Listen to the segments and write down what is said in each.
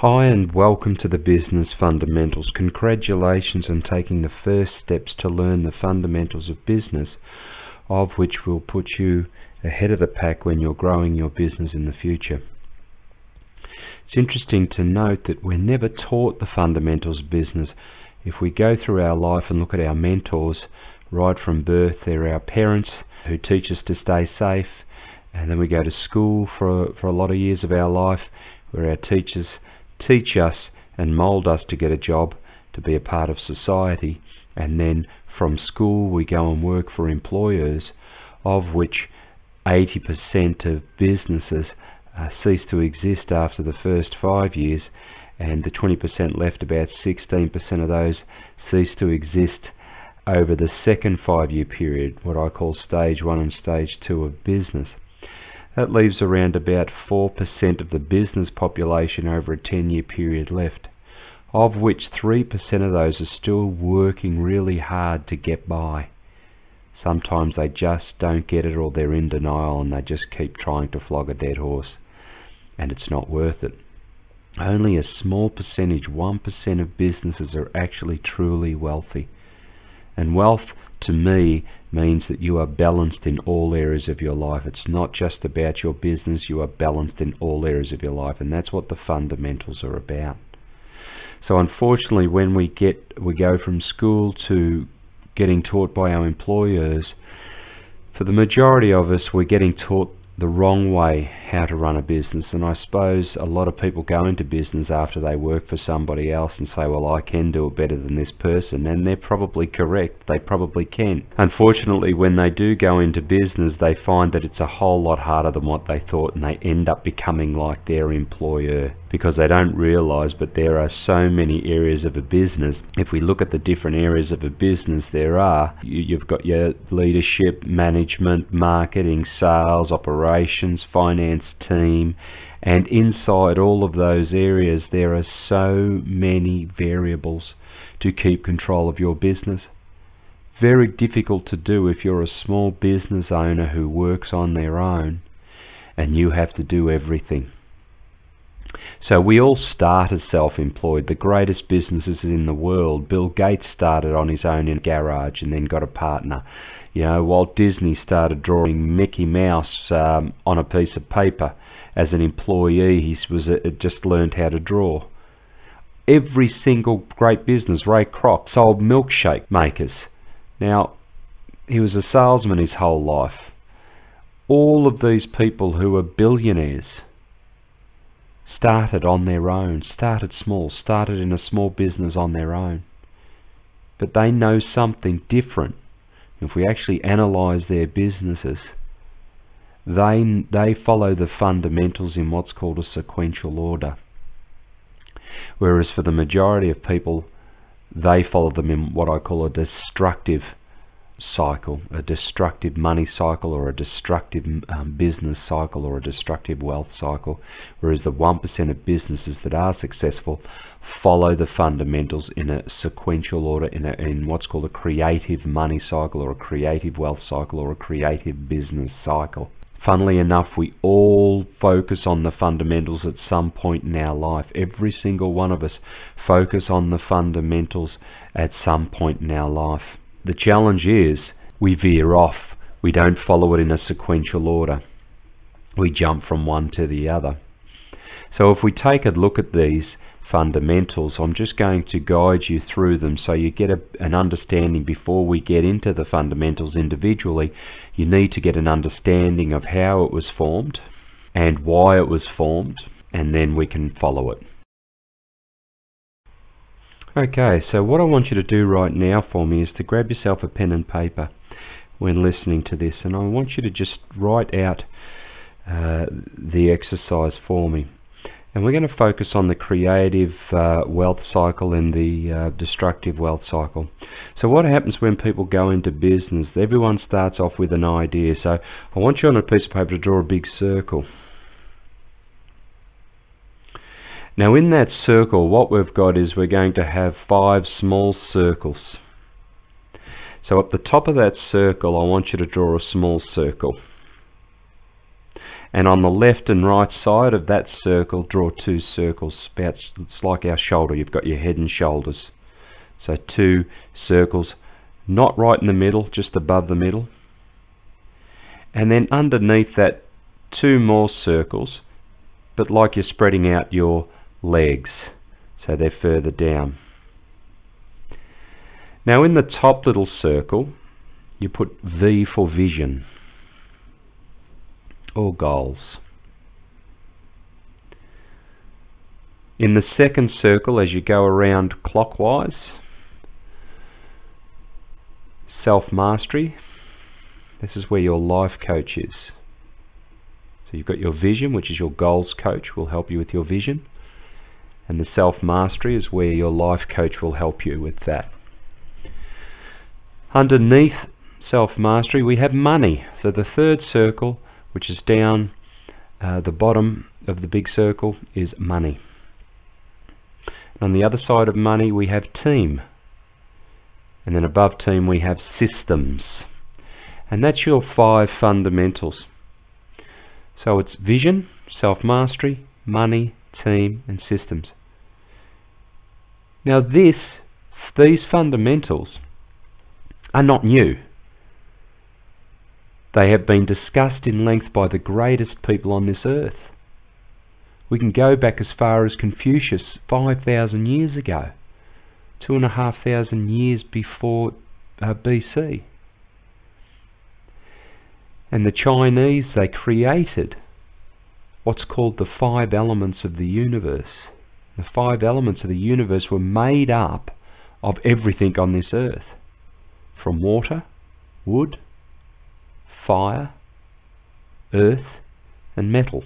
Hi and welcome to the Business Fundamentals. Congratulations on taking the first steps to learn the fundamentals of business, of which will put you ahead of the pack when you're growing your business in the future. It's interesting to note that we're never taught the fundamentals of business. If we go through our life and look at our mentors, right from birth, they're our parents who teach us to stay safe, and then we go to school for a lot of years of our life where our teachers teach us and mould us to get a job, to be a part of society, and then from school we go and work for employers, of which 80% of businesses cease to exist after the first 5 years, and the 20% left, about 16% of those, cease to exist over the second 5-year period, what I call stage 1 and stage 2 of business. That leaves around about 4% of the business population over a 10-year period left, of which 3% of those are still working really hard to get by. Sometimes they just don't get it, or they're in denial and they just keep trying to flog a dead horse, and it's not worth it. Only a small percentage, 1% of businesses are actually truly wealthy. And wealth, to me, means that you are balanced in all areas of your life. It's not just about your business, you are balanced in all areas of your life, and that's what the fundamentals are about. So unfortunately, when we go from school to getting taught by our employers, for the majority of us, we're getting taught the wrong way how to run a business. And I suppose a lot of people go into business after they work for somebody else and say, well, I can do it better than this person, and they're probably correct. They probably can. Unfortunately, when they do go into business, they find that it's a whole lot harder than what they thought, and they end up becoming like their employer, because they don't realize, but there are so many areas of a business. If we look at the different areas of a business you've got your leadership, management, marketing, sales, operations, finance team, and inside all of those areas there are so many variables to keep control of your business. Very difficult to do if you're a small business owner who works on their own and you have to do everything. So we all start as self-employed. The greatest businesses in the world, Bill Gates started on his own in a garage and then got a partner. Walt Disney started drawing Mickey Mouse on a piece of paper. As an employee, he just learned how to draw. Every single great business, Ray Kroc, sold milkshake makers. Now, he was a salesman his whole life. All of these people who are billionaires started on their own, started small, started in a small business on their own. But they know something different. If we actually analyse their businesses, they follow the fundamentals in what's called a sequential order. Whereas for the majority of people, they follow them in what I call a destructive cycle, a destructive money cycle, or a destructive business cycle, or a destructive wealth cycle. Whereas the 1% of businesses that are successful follow the fundamentals in a sequential order, in what's called a creative money cycle, or a creative wealth cycle, or a creative business cycle. Funnily enough, we all focus on the fundamentals at some point in our life. Every single one of us focus on the fundamentals at some point in our life. The challenge is we veer off. We don't follow it in a sequential order. We jump from one to the other. So if we take a look at these fundamentals, I'm just going to guide you through them so you get an understanding. Before we get into the fundamentals individually, you need to get an understanding of how it was formed and why it was formed, and then we can follow it. Okay, so what I want you to do right now for me is to grab yourself a pen and paper when listening to this, and I want you to just write out the exercise for me. And we're going to focus on the creative wealth cycle and the destructive wealth cycle. So what happens when people go into business? Everyone starts off with an idea. So I want you on a piece of paper to draw a big circle. Now in that circle, what we've got is we're going to have 5 small circles. So at the top of that circle, I want you to draw a small circle. And on the left and right side of that circle, draw 2 circles. It's like our shoulder. You've got your head and shoulders. So 2 circles, not right in the middle, just above the middle. And then underneath that, 2 more circles, but like you're spreading out your legs, so they're further down. Now in the top little circle, you put V for vision, or goals. In the second circle, as you go around clockwise, self-mastery. This is where your life coach is. So you've got your vision, which is your goals coach, will help you with your vision. And the self-mastery is where your life coach will help you with that. Underneath self-mastery, we have money. So the third circle, which is down the bottom of the big circle, is money. On the other side of money, we have team. And then above team, we have systems. And that's your 5 fundamentals. So it's vision, self-mastery, money, team, and systems. Now these fundamentals are not new. They have been discussed in length by the greatest people on this earth. We can go back as far as Confucius 5,000 years ago, 2,500 years before BC. And the Chinese, they created what's called the 5 elements of the universe. The 5 elements of the universe were made up of everything on this earth, from water, wood, fire, earth, and metal.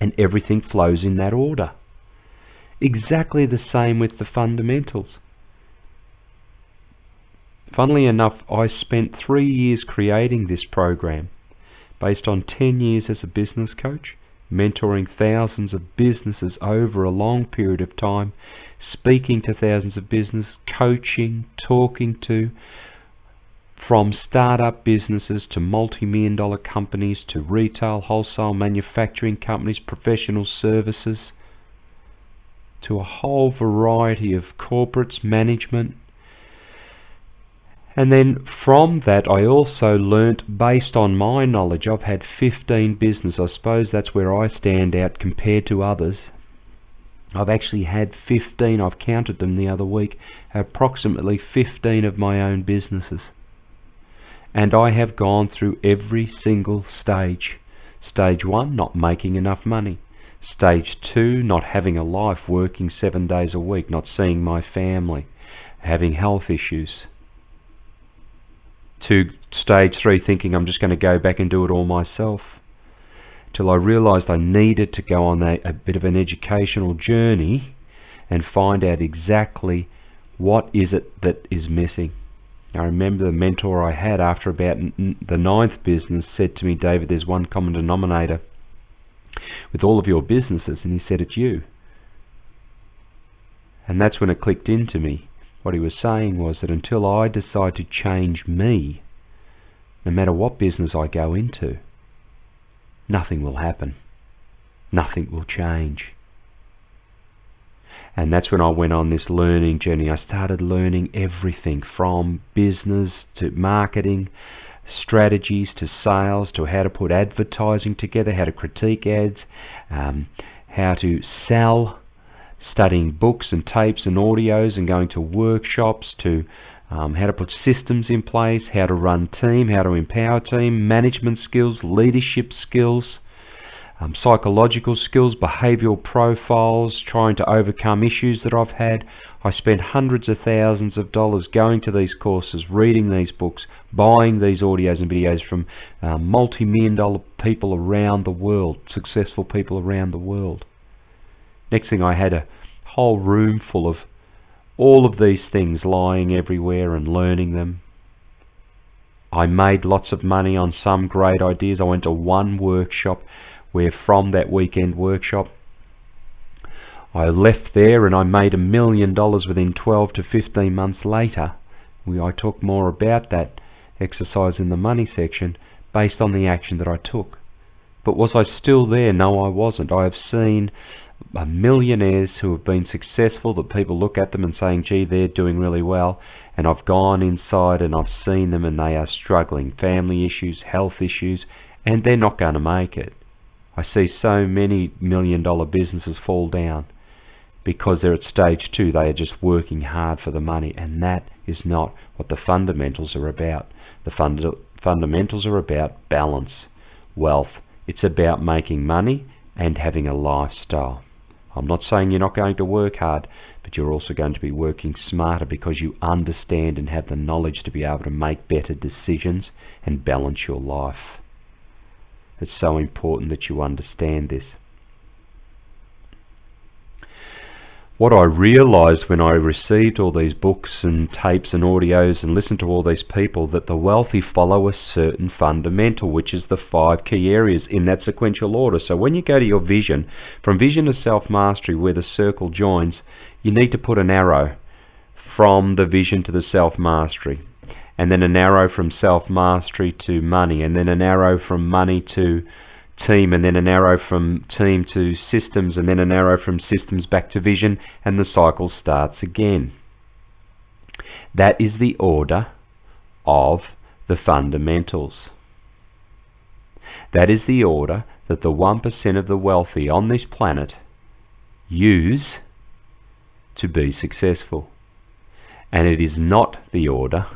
And everything flows in that order. Exactly the same with the fundamentals. Funnily enough, I spent 3 years creating this program based on 10 years as a business coach, mentoring thousands of businesses over a long period of time, speaking to thousands of businesses, coaching, talking to, from start-up businesses to multi-million-dollar companies to retail, wholesale, manufacturing companies, professional services, to a whole variety of corporates, management. And then from that, I also learnt, based on my knowledge, I've had 15 businesses. I suppose that's where I stand out compared to others. I've actually had 15, I've counted them the other week, approximately 15 of my own businesses. And I have gone through every single stage. Stage 1, not making enough money. Stage 2, not having a life, working 7 days a week, not seeing my family, having health issues. To stage 3, thinking I'm just going to go back and do it all myself. Till I realised I needed to go on a bit of an educational journey and find out exactly what is it that is missing. I remember the mentor I had after about the 9th business said to me, David, there's one common denominator with all of your businesses, and he said, it's you. And that's when it clicked into me. What he was saying was that until I decide to change me, no matter what business I go into, nothing will happen. Nothing will change. And that's when I went on this learning journey. I started learning everything from business to marketing, strategies to sales, to how to put advertising together, how to critique ads, how to sell, studying books and tapes and audios and going to workshops, to how to put systems in place, how to run team, how to empower team, management skills, leadership skills, psychological skills, behavioural profiles, trying to overcome issues that I've had. I spent hundreds of thousands of dollars going to these courses, reading these books, buying these audios and videos from multi-million-dollar people around the world, successful people around the world. Next thing, I had a whole room full of all of these things lying everywhere and learning them. I made lots of money on some great ideas. I went to one workshop where from that weekend workshop I left there and I made $1 million within 12 to 15 months later. I talk more about that exercise in the money section based on the action that I took. But was I still there? No, I wasn't. I have seen millionaires who have been successful, that people look at them and saying, gee, they're doing really well, and I've gone inside and I've seen them and they are struggling. Family issues, health issues, and they're not going to make it. I see so many million-dollar businesses fall down because they're at stage 2. They are just working hard for the money, and that is not what the fundamentals are about. The fundamentals are about balance, wealth. It's about making money and having a lifestyle. I'm not saying you're not going to work hard, but you're also going to be working smarter because you understand and have the knowledge to be able to make better decisions and balance your life. It's so important that you understand this. What I realised when I received all these books and tapes and audios and listened to all these people, that the wealthy follow a certain fundamental, which is the 5 key areas in that sequential order. So when you go to your vision, from vision to self-mastery, where the circle joins, you need to put an arrow from the vision to the self-mastery, and then an arrow from self-mastery to money, and then an arrow from money to team, and then an arrow from team to systems, and then an arrow from systems back to vision, and the cycle starts again. That is the order of the fundamentals. That is the order that the 1% of the wealthy on this planet use to be successful. And it is not the order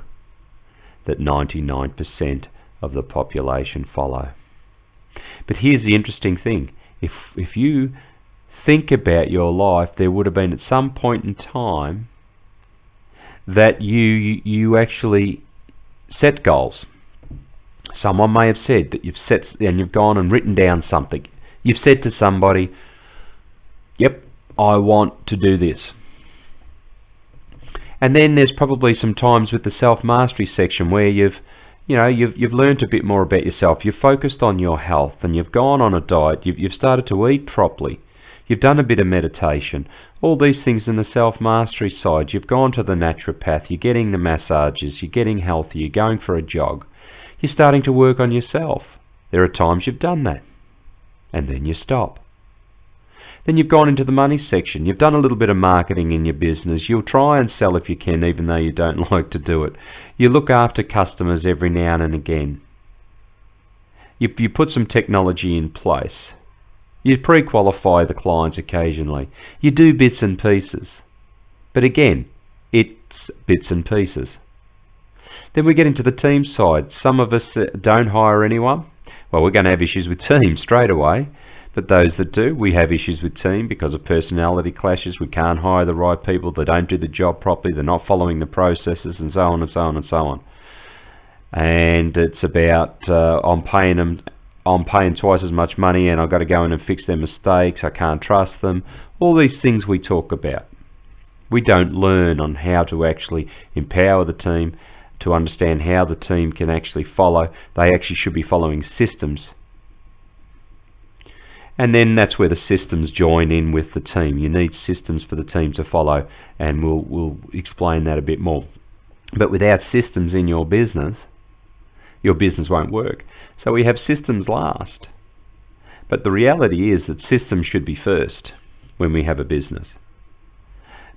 that 99% of the population follow. But here's the interesting thing. If you think about your life, there would have been at some point in time that you actually set goals. Someone may have said that you've set, and you've gone and written down something. You've said to somebody, yep, I want to do this. And then there's probably some times with the self-mastery section where you've learned a bit more about yourself. You've focused on your health, and you've gone on a diet. You've started to eat properly. You've done a bit of meditation. All these things in the self-mastery side. You've gone to the naturopath. You're getting the massages. You're getting healthy. You're going for a jog. You're starting to work on yourself. There are times you've done that, and then you stop. Then you've gone into the money section. You've done a little bit of marketing in your business. You'll try and sell if you can, even though you don't like to do it. You look after customers every now and again. You put some technology in place. You pre-qualify the clients occasionally. You do bits and pieces. But again, it's bits and pieces. Then we get into the team side. Some of us don't hire anyone. Well, we're going to have issues with teams straight away. But those that do, we have issues with team because of personality clashes. We can't hire the right people. They don't do the job properly. They're not following the processes, and so on and so on and so on. And it's about I'm paying twice as much money, and I've got to go in and fix their mistakes. I can't trust them. All these things we talk about. We don't learn on how to actually empower the team, to understand how the team can actually follow. They actually should be following systems. And then that's where the systems join in with the team. You need systems for the team to follow, and we'll explain that a bit more. But without systems in your business won't work. So we have systems last. But the reality is that systems should be first when we have a business.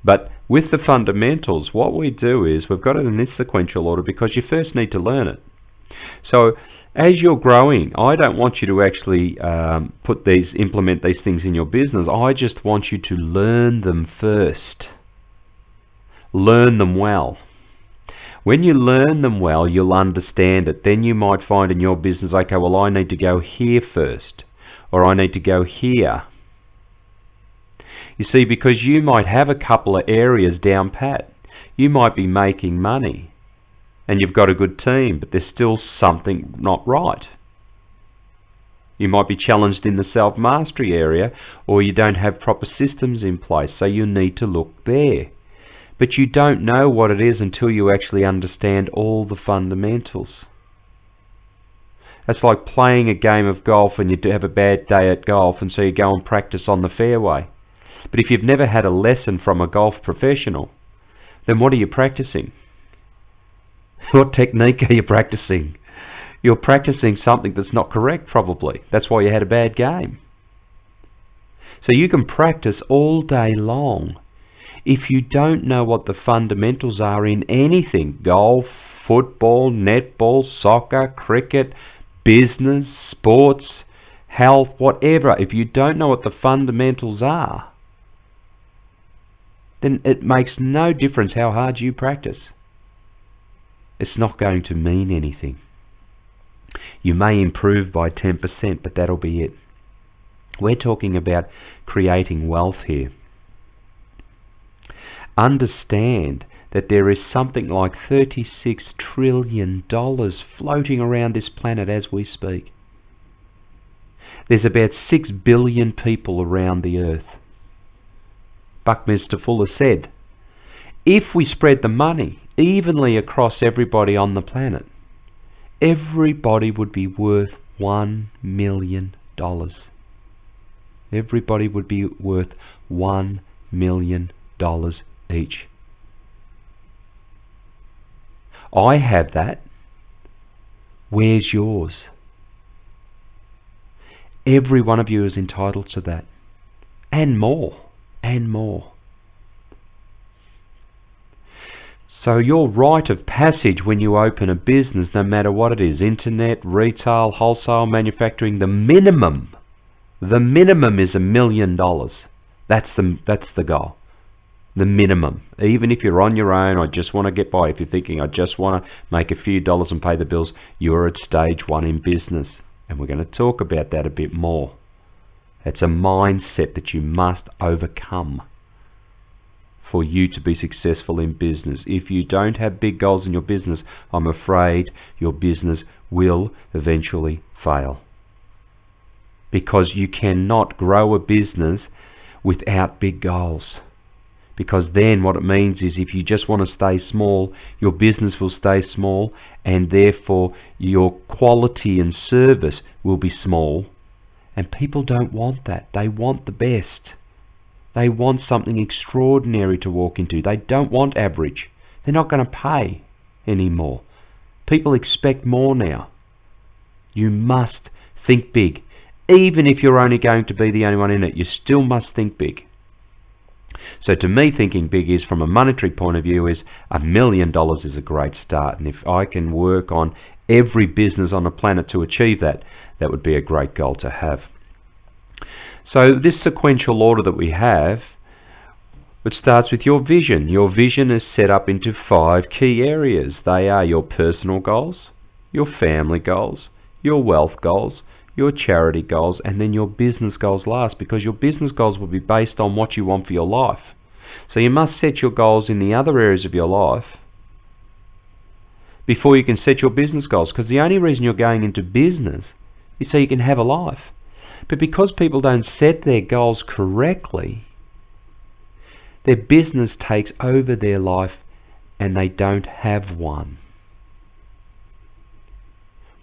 But with the fundamentals, what we do is we've got it in this sequential order because you first need to learn it. So as you're growing, I don't want you to actually implement these things in your business. I just want you to learn them first. Learn them well. When you learn them well, you'll understand it. Then you might find in your business, okay, well, I need to go here first, or I need to go here. You see, because you might have a couple of areas down pat. You might be making money, and you've got a good team, but there's still something not right. You might be challenged in the self-mastery area, or you don't have proper systems in place, so you need to look there. But you don't know what it is until you actually understand all the fundamentals. That's like playing a game of golf and you do have a bad day at golf, and so you go and practice on the fairway. But if you've never had a lesson from a golf professional, then what are you practicing? What technique are you practicing? You're practicing something that's not correct, probably. That's why you had a bad game. So you can practice all day long. If you don't know what the fundamentals are in anything, golf, football, netball, soccer, cricket, business, sports, health, whatever, if you don't know what the fundamentals are, then it makes no difference how hard you practice. It's not going to mean anything. You may improve by 10%, but that'll be it. We're talking about creating wealth here. Understand that there is something like $36 trillion floating around this planet as we speak. There's about 6 billion people around the earth. Buckminster Fuller said, if we spread the money evenly across everybody on the planet, everybody would be worth $1 million. Everybody would be worth $1 million each. I have that. Where's yours? Every one of you is entitled to that. And more. And more. So your rite of passage when you open a business, no matter what it is, internet, retail, wholesale, manufacturing, the minimum is $1 million. That's the goal. The minimum. Even if you're on your own, I just want to get by. If you're thinking, I just want to make a few dollars and pay the bills, you're at stage 1 in business. And we're going to talk about that a bit more. It's a mindset that you must overcome for you to be successful in business. If you don't have big goals in your business, I'm afraid your business will eventually fail. Because you cannot grow a business without big goals. Because then what it means is if you just want to stay small, your business will stay small, and therefore your quality and service will be small. And people don't want that. They want the best. They want something extraordinary to walk into. They don't want average. They're not going to pay anymore. People expect more now. You must think big. Even if you're only going to be the only one in it, you still must think big. So to me, thinking big is, from a monetary point of view, is $1 million is a great start. And if I can work on every business on the planet to achieve that, that would be a great goal to have. So this sequential order that we have, it starts with your vision. Your vision is set up into 5 key areas. They are your personal goals, your family goals, your wealth goals, your charity goals, and then your business goals last, because your business goals will be based on what you want for your life. So you must set your goals in the other areas of your life before you can set your business goals, because the only reason you're going into business is so you can have a life. But because people don't set their goals correctly, their business takes over their life and they don't have one.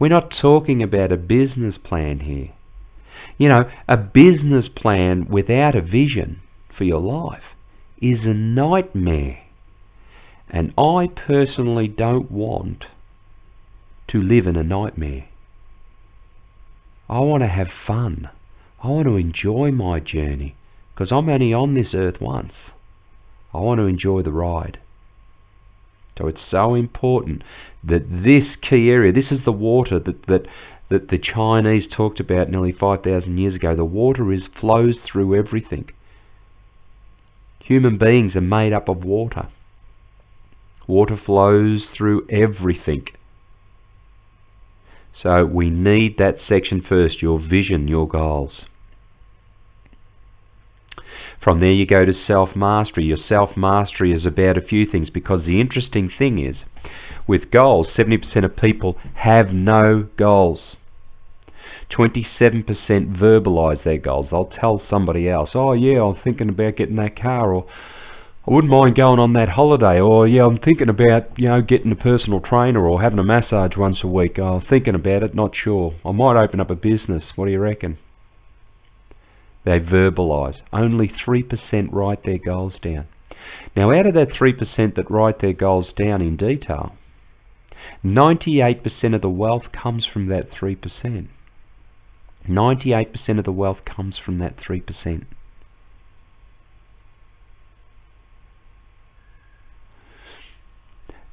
We're not talking about a business plan here. You know, a business plan without a vision for your life is a nightmare. And I personally don't want to live in a nightmare. I want to have fun. I want to enjoy my journey, because I'm only on this earth once. I want to enjoy the ride. So it's so important that this key area, this is the water that the Chinese talked about nearly 5,000 years ago. The water flows through everything. Human beings are made up of water. Water flows through everything. So we need that section first, your vision, your goals. From there you go to self-mastery. Your self-mastery is about a few things, because the interesting thing is, with goals, 70% of people have no goals. 27% verbalise their goals. They'll tell somebody else, oh yeah, I'm thinking about getting that car, or I wouldn't mind going on that holiday, or yeah, I'm thinking about, getting a personal trainer or having a massage once a week. I'm thinking about it, not sure. I might open up a business. What do you reckon? They verbalise. Only 3% write their goals down. Now, out of that 3% that write their goals down in detail, 98% of the wealth comes from that 3%. 98% of the wealth comes from that 3%.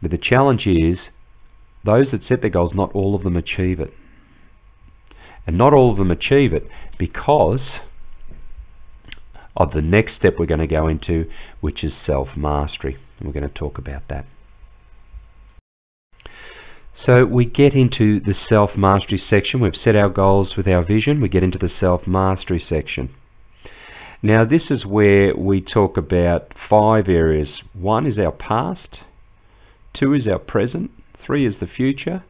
But the challenge is, those that set their goals, not all of them achieve it. And not all of them achieve it because of the next step we're going to go into, which is self-mastery. And we're going to talk about that. So we get into the self-mastery section. We've set our goals with our vision. We get into the self-mastery section. Now this is where we talk about 5 areas. 1 is our past, 2 is our present, 3 is the future,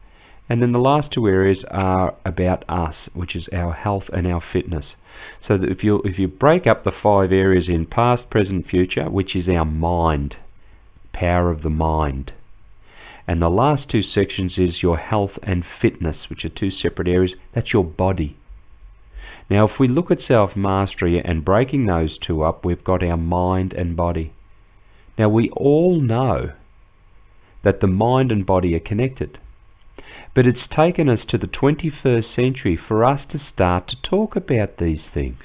and then the last 2 areas are about us, which is our health and our fitness. So that if you break up the 5 areas in past, present, future, which is our mind, power of the mind. And the last 2 sections is your health and fitness, which are 2 separate areas. That's your body. Now, if we look at self-mastery and breaking those 2 up, we've got our mind and body. Now, we all know that the mind and body are connected. But it's taken us to the 21st century for us to start to talk about these things.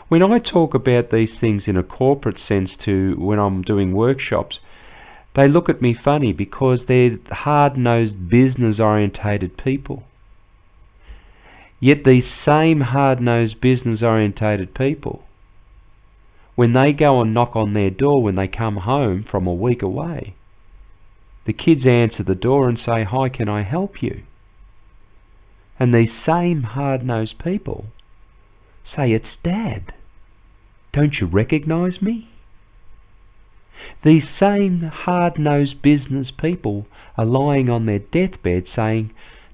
When I talk about these things in a corporate sense when I'm doing workshops, they look at me funny because they're hard-nosed, business-orientated people. Yet these same hard-nosed, business-orientated people, when they go and knock on their door when they come home from a week away, the kids answer the door and say, "Hi, can I help you?" And these same hard-nosed people say, "It's Dad. Don't you recognise me?" These same hard-nosed business people are lying on their deathbed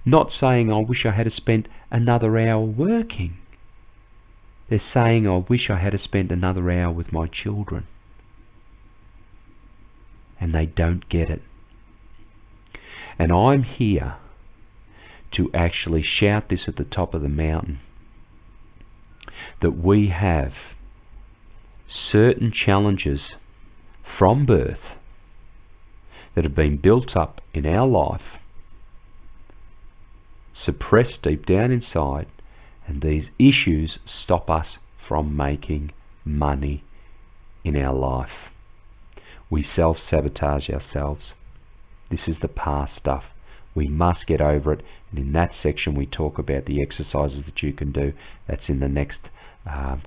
not saying, "I wish I had spent another hour working." They're saying, "I wish I had spent another hour with my children." And they don't get it. And I'm here to actually shout this at the top of the mountain, that we have certain challenges from birth that have been built up in our life, suppressed deep down inside, and these issues stop us from making money in our life. We self-sabotage ourselves. This is the past stuff. We must get over it, and in that section we talk about the exercises that you can do. That's in the next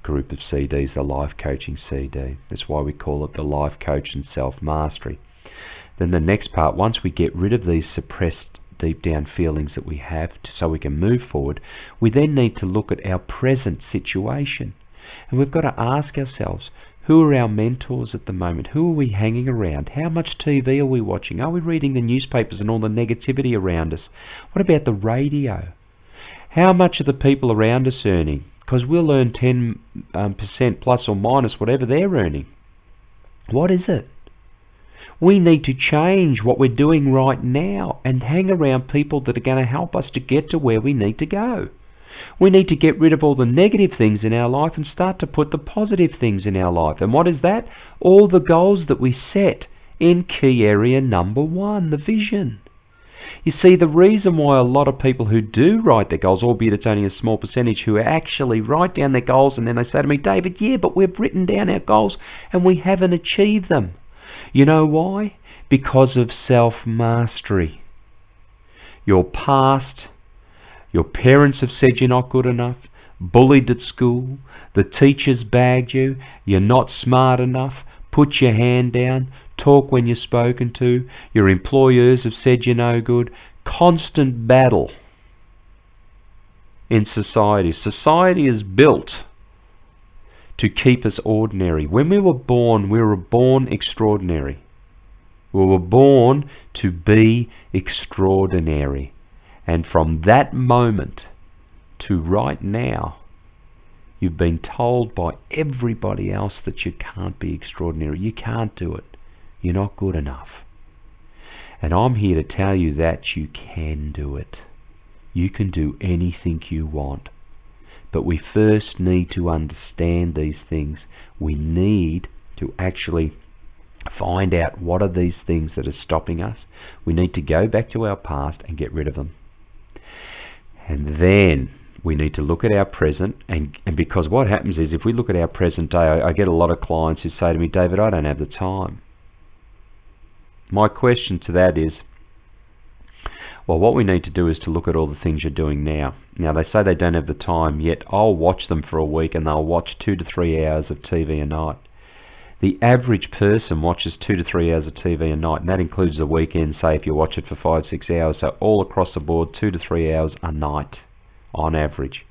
group of CDs, the Life Coaching CD. That's why we call it the Life Coach and Self-Mastery. Then the next part, once we get rid of these suppressed deep down feelings that we have so we can move forward, we then need to look at our present situation. And we've got to ask ourselves, who are our mentors at the moment? Who are we hanging around? How much TV are we watching? Are we reading the newspapers and all the negativity around us? What about the radio? How much are the people around us earning? Because we'll earn 10% plus or minus whatever they're earning. What is it? We need to change what we're doing right now and hang around people that are going to help us to get to where we need to go. We need to get rid of all the negative things in our life and start to put the positive things in our life. And what is that? All the goals that we set in key area number 1, the vision. You see, the reason why a lot of people who do write their goals, albeit it's only a small percentage, who actually write down their goals and then they say to me, "David, yeah, but we've written down our goals and we haven't achieved them." You know why? Because of self-mastery. Your past, your parents have said you're not good enough, bullied at school, the teachers bagged you, you're not smart enough, put your hand down, talk when you're spoken to, your employers have said you're no good. Constant battle in society. Society is built to keep us ordinary. When we were born extraordinary. We were born to be extraordinary. And from that moment to right now, you've been told by everybody else that you can't be extraordinary. You can't do it. You're not good enough. And I'm here to tell you that you can do it. You can do anything you want. But we first need to understand these things. We need to actually Find out what are these things that are stopping us. We need to go back to our past and get rid of them. And then we need to look at our present, and because what happens is if we look at our present day, I get a lot of clients who say to me, David, I don't have the time. My question to that is, well, what we need to do is to look at all the things you're doing now. Now, they say they don't have the time, yet I'll watch them for a week and they'll watch 2 to 3 hours of TV a night. The average person watches 2 to 3 hours of TV a night, and that includes the weekend, say if you watch it for 5-6 hours, so all across the board, 2 to 3 hours a night on average.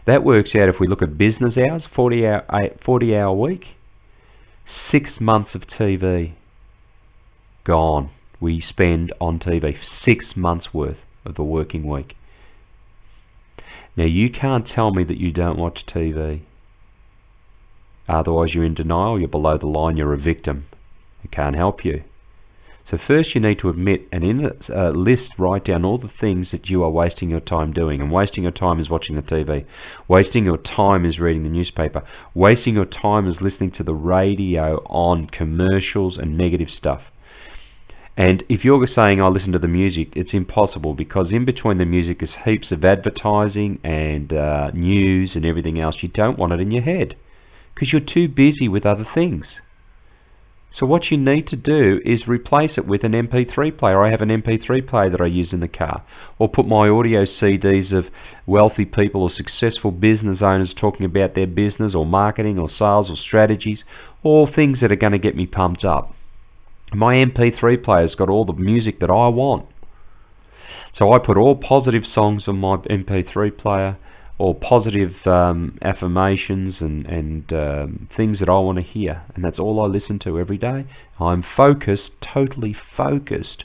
That works out, if we look at business hours, 40-hour week, 6 months of TV gone. We spend on TV 6 months worth of the working week. Now, you can't tell me that you don't watch TV. Otherwise you're in denial, you're below the line, you're a victim. It can't help you. So first you need to admit, and in a list write down all the things that you are wasting your time doing. And wasting your time is watching the TV. Wasting your time is reading the newspaper. Wasting your time is listening to the radio on commercials and negative stuff. And if you're saying, I listen to the music, it's impossible, because in between the music is heaps of advertising and news and everything else. You don't want it in your head, because you're too busy with other things. So what you need to do is replace it with an MP3 player. I have an MP3 player that I use in the car. Or put my audio CDs of wealthy people or successful business owners talking about their business or marketing or sales or strategies, or things that are going to get me pumped up. My MP3 player's got all the music that I want. So I put all positive songs on my MP3 player, or positive affirmations and things that I want to hear, and that's all I listen to every day. I'm focused, totally focused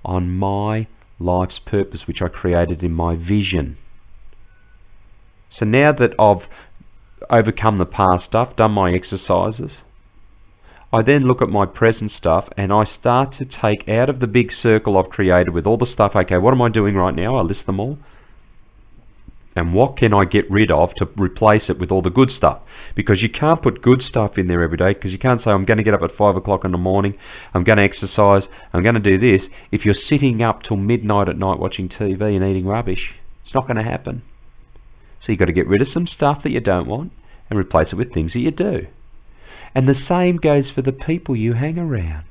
on my life's purpose, which I created in my vision. So now that I've overcome the past stuff, done my exercises, I then look at my present stuff and I start to take out of the big circle I've created with all the stuff, okay, what am I doing right now? I list them all. And what can I get rid of to replace it with all the good stuff? Because you can't put good stuff in there every day, because you can't say, I'm going to get up at 5 o'clock in the morning, I'm going to exercise, I'm going to do this, if you're sitting up till midnight at night watching TV and eating rubbish. It's not going to happen. So you've got to get rid of some stuff that you don't want and replace it with things that you do. And the same goes for the people you hang around.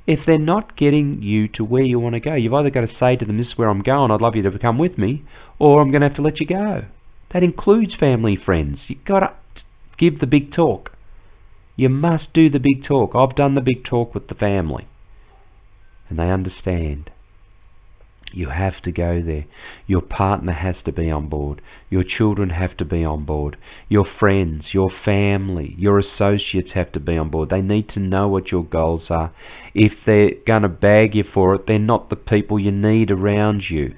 If they're not getting you to where you want to go, you've either got to say to them, this is where I'm going, I'd love you to come with me, or I'm going to have to let you go. That includes family, friends. You've got to give the big talk. You must do the big talk. I've done the big talk with the family, and they understand. You have to go there. Your partner has to be on board. Your children have to be on board. Your friends, your family, your associates have to be on board. They need to know what your goals are. If they're going to bag you for it, they're not the people you need around you.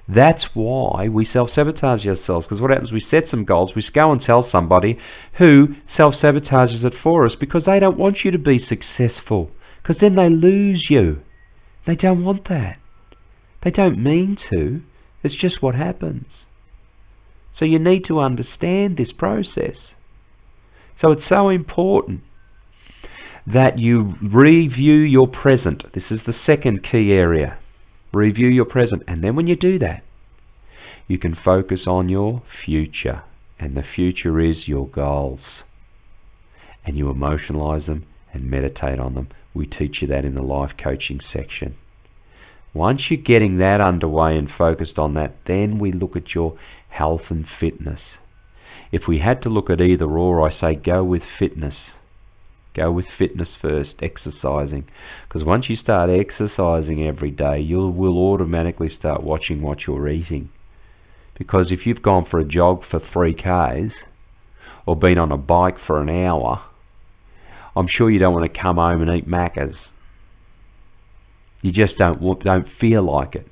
That's why we self-sabotage ourselves, because what happens, we set some goals, we go and tell somebody who self-sabotages it for us, because they don't want you to be successful, because then they lose you. They don't want that. They don't mean to. It's just what happens. So you need to understand this process. So it's so important that you review your present. This is the second key area. Review your present. And then when you do that, you can focus on your future. And the future is your goals. And you emotionalize them and meditate on them. We teach you that in the life coaching section. Once you're getting that underway and focused on that, then we look at your health and fitness. If we had to look at either or, I say go with fitness. Go with fitness first, exercising. Because once you start exercising every day, you will automatically start watching what you're eating. Because if you've gone for a jog for 3Ks, or been on a bike for an hour, I'm sure you don't want to come home and eat Maccas. You just don't feel like it.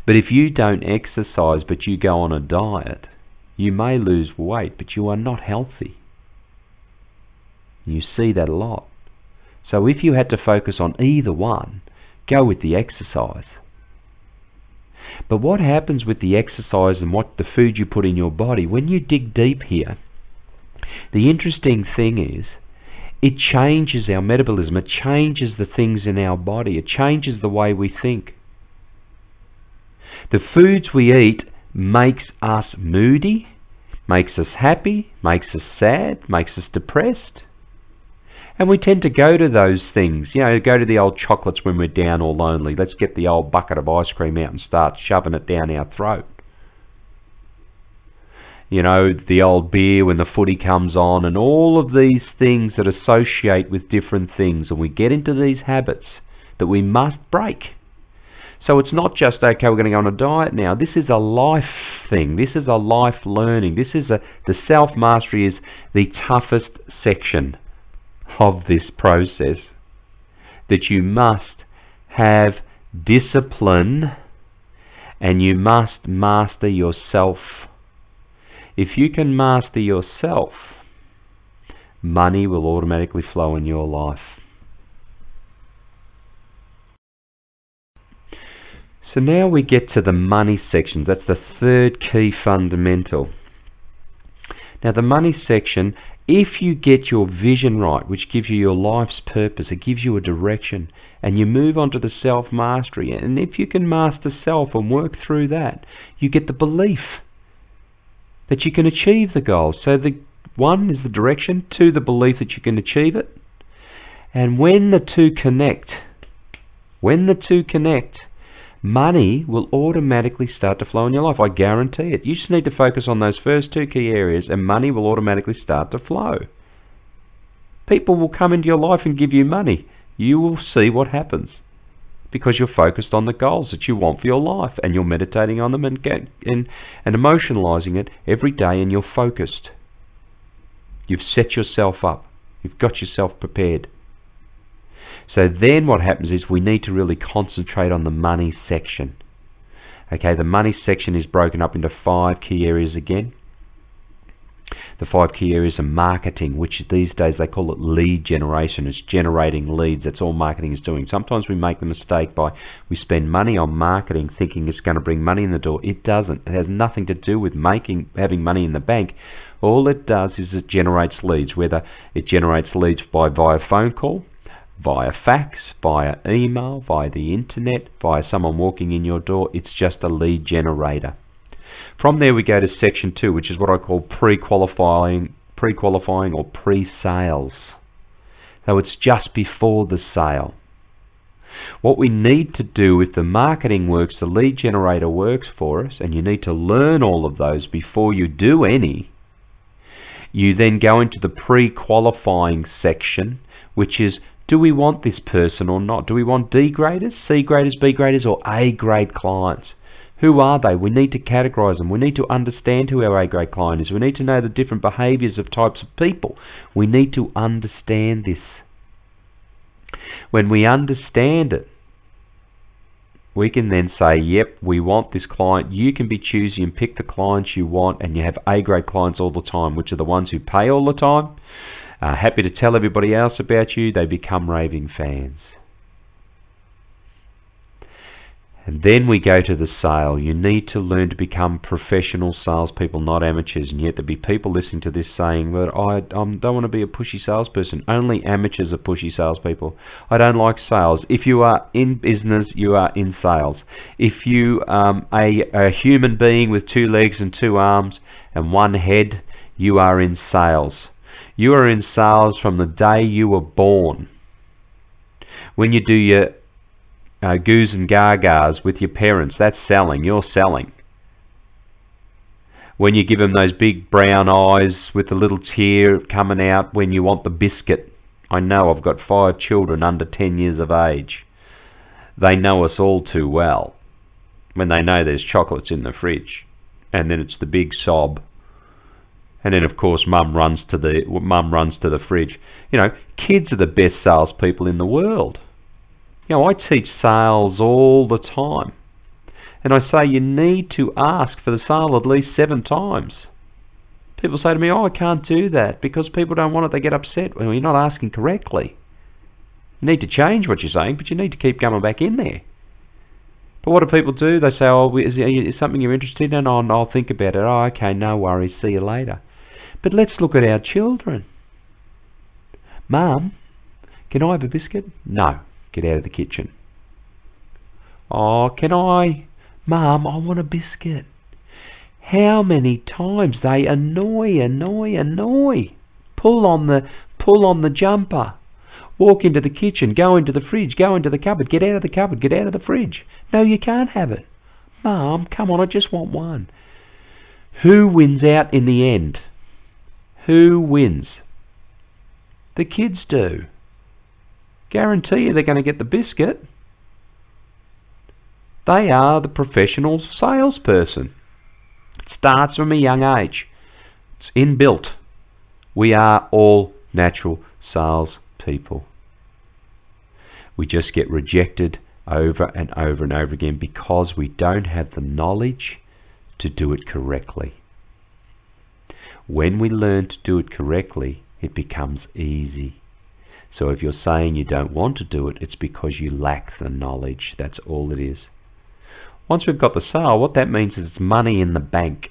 But if you don't exercise but you go on a diet, you may lose weight, but you are not healthy. You see that a lot. So if you had to focus on either one, go with the exercise. But what happens with the exercise and what the food you put in your body, when you dig deep here, the interesting thing is It changes our metabolism. It changes the things in our body. It changes the way we think. The foods we eat makes us moody, makes us happy, makes us sad, makes us depressed. And we tend to go to those things, go to the old chocolates when we're down or lonely. Let's get the old bucket of ice cream out and start shoving it down our throat. The old beer when the footy comes on, and all of these things that associate with different things. And we get into these habits that we must break. So it's not just, okay, we're going to go on a diet now. This is a life thing. This is a life learning. The self-mastery is the toughest section of this process, that you must have discipline and you must master yourself. If you can master yourself, money will automatically flow in your life. So now we get to the money section. That's the third key fundamental. Now the money section, if you get your vision right, which gives you your life's purpose, it gives you a direction, and you move on to the self-mastery, and if you can master self and work through that, you get the belief that you can achieve the goal. So the one is the direction, two, the belief that you can achieve it. And when the two connect, money will automatically start to flow in your life. I guarantee it. You just need to focus on those first two key areas and money will automatically start to flow. People will come into your life and give you money. You will see what happens because you're focused on the goals that you want for your life and you're meditating on them and emotionalizing it every day, and you're focused. You've set yourself up. You've got yourself prepared. So then what happens is we need to really concentrate on the money section. Okay, the money section is broken up into 5 key areas again. The 5 key areas are marketing, which these days they call it lead generation. It's generating leads. That's all marketing is doing. Sometimes we make the mistake we spend money on marketing thinking it's going to bring money in the door. It doesn't. It has nothing to do with having money in the bank. All it does is it generates leads, whether it generates leads via phone call, via fax, via email, via the internet, via someone walking in your door. It's just a lead generator. From there we go to section 2, which is what I call pre-qualifying or pre-sales. So it's just before the sale. What we need to do, if the marketing works, the lead generator works for us, and you need to learn all of those before you do any, you then go into the pre-qualifying section, which is, do we want this person or not? Do we want D graders, C graders, B graders, or A grade clients? Who are they? We need to categorize them. We need to understand who our A grade client is. We need to know the different behaviors of types of people. We need to understand this. When we understand it, we can then say, yep, we want this client. You can be choosy and pick the clients you want, and you have A grade clients all the time, which are the ones who pay all the time. Happy to tell everybody else about you. They become raving fans. And then we go to the sale. You need to learn to become professional salespeople, not amateurs. And yet there'll be people listening to this saying, well, I don't want to be a pushy salesperson. Only amateurs are pushy salespeople. I don't like sales. If you are in business, you are in sales. If you are a human being with 2 legs and 2 arms and 1 head, you are in sales. You are in sales from the day you were born. When you do your goos and gagas with your parents, that's selling. You're selling. When you give them those big brown eyes with a little tear coming out when you want the biscuit. I know, I've got 5 children under 10 years of age. They know us all too well when they know there's chocolates in the fridge, and then it's the big sob, and then of course mum runs to the fridge. You know, kids are the best salespeople in the world. You know, I teach sales all the time. And I say you need to ask for the sale at least 7 times. People say to me, oh, I can't do that because people don't want it, they get upset. Well, you're not asking correctly. You need to change what you're saying, but you need to keep coming back in there. But what do people do? They say, oh, is something you're interested in? Oh, I'll think about it. Oh, okay, no worries, see you later. But let's look at our children. Mum, can I have a biscuit? No, get out of the kitchen. Oh, can I? Mum, I want a biscuit. How many times they annoy. Pull on the jumper. Walk into the kitchen, go into the fridge, go into the cupboard, get out of the cupboard, get out of the fridge. No, you can't have it. Mum, come on, I just want one. Who wins out in the end? Who wins? The kids do. Guarantee you they're going to get the biscuit. They are the professional salesperson. It starts from a young age. It's inbuilt. We are all natural sales people. We just get rejected over and over and over again because we don't have the knowledge to do it correctly. When we learn to do it correctly, it becomes easy. So if you're saying you don't want to do it, it's because you lack the knowledge. That's all it is. Once we've got the sale, what that means is it's money in the bank.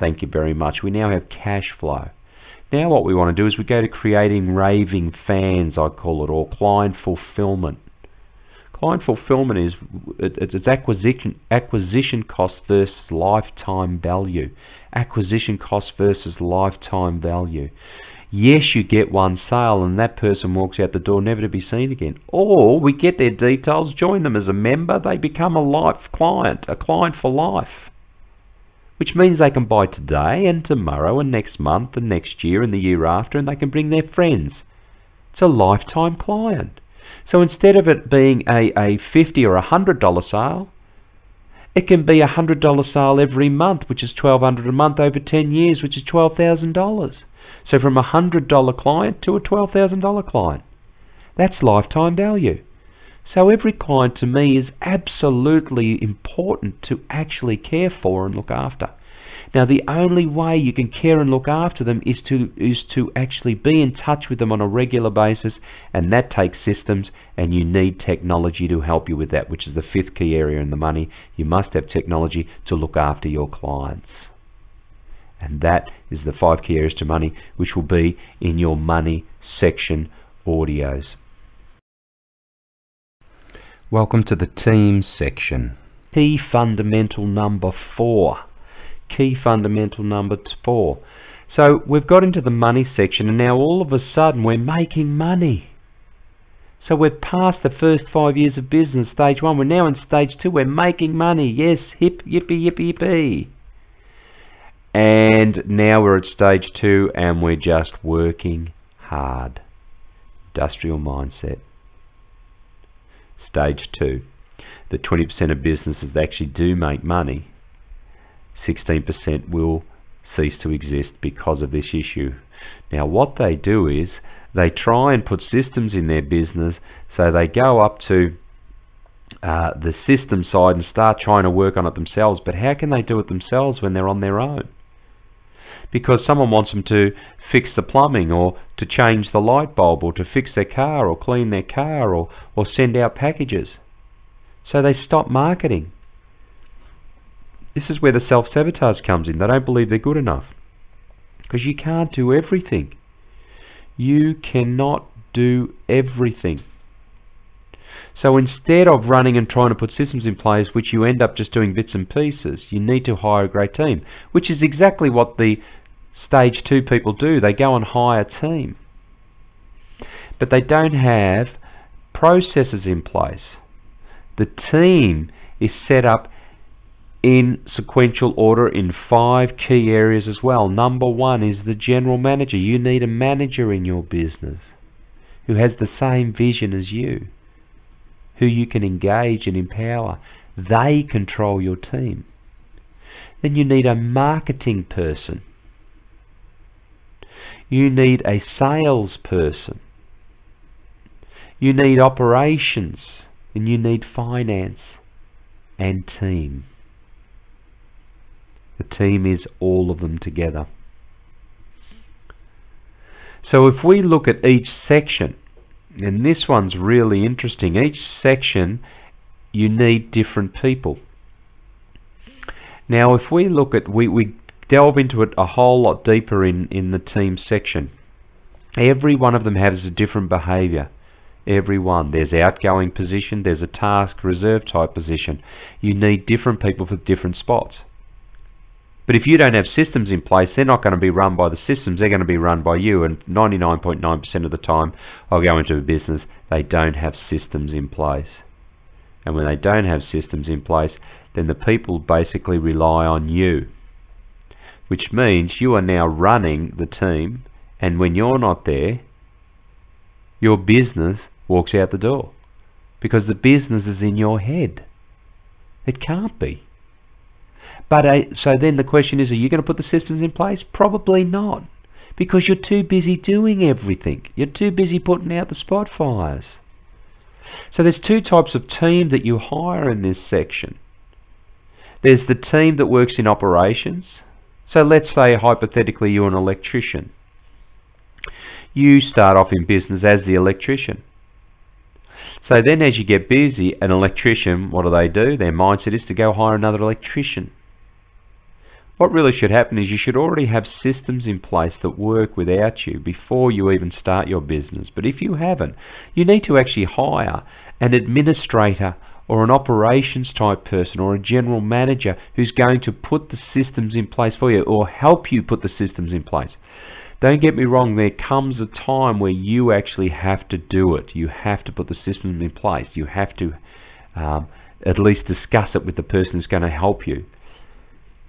Thank you very much. We now have cash flow. Now what we want to do is we go to creating raving fans, I call it, or client fulfillment. Client fulfillment is it's acquisition cost versus lifetime value. Acquisition cost versus lifetime value. Yes, you get one sale and that person walks out the door never to be seen again. Or we get their details, join them as a member, they become a life client, a client for life. Which means they can buy today and tomorrow and next month and next year and the year after, and they can bring their friends. It's a lifetime client. So instead of it being a $50 or $100 sale, it can be a $100 sale every month, which is $1,200 a month over 10 years, which is $12,000. So from a $100 client to a $12,000 client. That's lifetime value. So every client to me is absolutely important to actually care for and look after. Now the only way you can care and look after them is to actually be in touch with them on a regular basis, and that takes systems, and you need technology to help you with that, which is the fifth key area in the money. You must have technology to look after your clients. And that is the 5 key areas to money, which will be in your money section audios. Welcome to the team section. Key fundamental number 4. Key fundamental number 4. So we've got into the money section, and now all of a sudden we're making money. So we've passed the first 5 years of business, stage 1. We're now in stage 2. We're making money. Yes, hip, yippee, yippee, yippee. And now we're at stage 2 and we're just working hard. Industrial mindset. Stage 2. The 20% of businesses that actually do make money, 16% will cease to exist because of this issue. Now what they do is they try and put systems in their business, so they go up to the system side and start trying to work on it themselves. But how can they do it themselves when they're on their own? Because someone wants them to fix the plumbing, or to change the light bulb, or to fix their car, or clean their car, or send out packages. So they stop marketing. This is where the self-sabotage comes in. They don't believe they're good enough. Because you can't do everything. You cannot do everything. So instead of running and trying to put systems in place, which you end up just doing bits and pieces, you need to hire a great team, which is exactly what the stage 2 people do. They go and hire a team. But they don't have processes in place. The team is set up in sequential order in 5 key areas as well. Number 1 is the general manager. You need a manager in your business who has the same vision as you, who you can engage and empower. They control your team. Then you need a marketing person. You need a salesperson. You need operations, and you need finance and team. The team is all of them together. So if we look at each section, and this one's really interesting, each section you need different people. Now if we look at, we delve into it a whole lot deeper in the team section. Every one of them has a different behaviour. Every one. There's outgoing position, there's a task reserve type position. You need different people for different spots. But if you don't have systems in place, they're not going to be run by the systems, they're going to be run by you. And 99.9% of the time I'll go into a business, they don't have systems in place. And when they don't have systems in place, then the people basically rely on you. Which means you are now running the team, and when you're not there, your business walks out the door. Because the business is in your head. It can't be. But so then the question is, are you going to put the systems in place? Probably not. Because you're too busy doing everything. You're too busy putting out the spot fires. So there's two types of team that you hire in this section. There's the team that works in operations. So let's say hypothetically you're an electrician. You start off in business as the electrician. So then as you get busy, an electrician, what do? Their mindset is to go hire another electrician. What really should happen is you should already have systems in place that work without you before you even start your business. But if you haven't, you need to actually hire an administrator or an operations type person or a general manager who's going to put the systems in place for you or help you put the systems in place. Don't get me wrong, there comes a time where you actually have to do it. You have to put the systems in place. You have to at least discuss it with the person who's going to help you.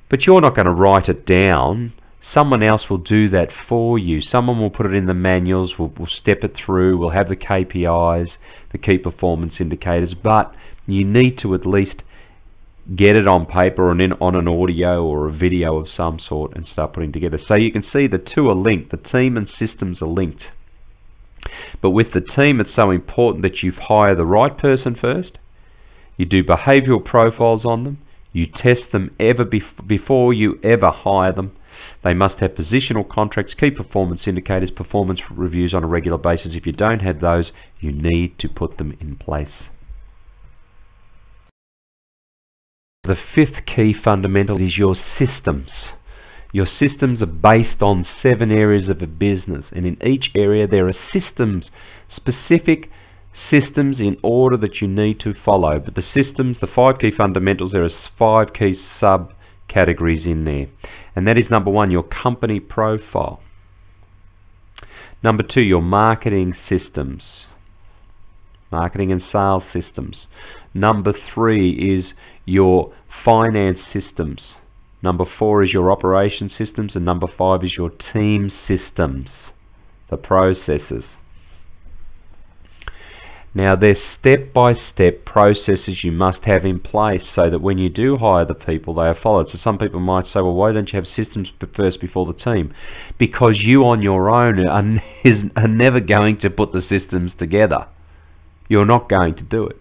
But you're not going to write it down. Someone else will do that for you. Someone will put it in the manuals, will step it through, will have the KPIs, the key performance indicators, but you need to at least get it on paper or on an audio or a video of some sort and start putting together. So you can see the two are linked. The team and systems are linked. But with the team, it's so important that you hire the right person first. You do behavioural profiles on them. You test them before you ever hire them. They must have positional contracts, key performance indicators, performance reviews on a regular basis. If you don't have those, you need to put them in place. The fifth key fundamental is your systems. Your systems are based on 7 areas of a business, and in each area there are systems, specific systems in order that you need to follow. But the systems, the 5 key fundamentals, there are 5 key subcategories in there. And that is number 1, your company profile. Number 2, your marketing systems. Marketing and sales systems. Number 3 is your finance systems. Number 4 is your operation systems, and number 5 is your team systems, the processes. Now there's step-by-step processes you must have in place so that when you do hire the people, they are followed. So some people might say, well, why don't you have systems first before the team? Because you on your own are never going to put the systems together. You're not going to do it.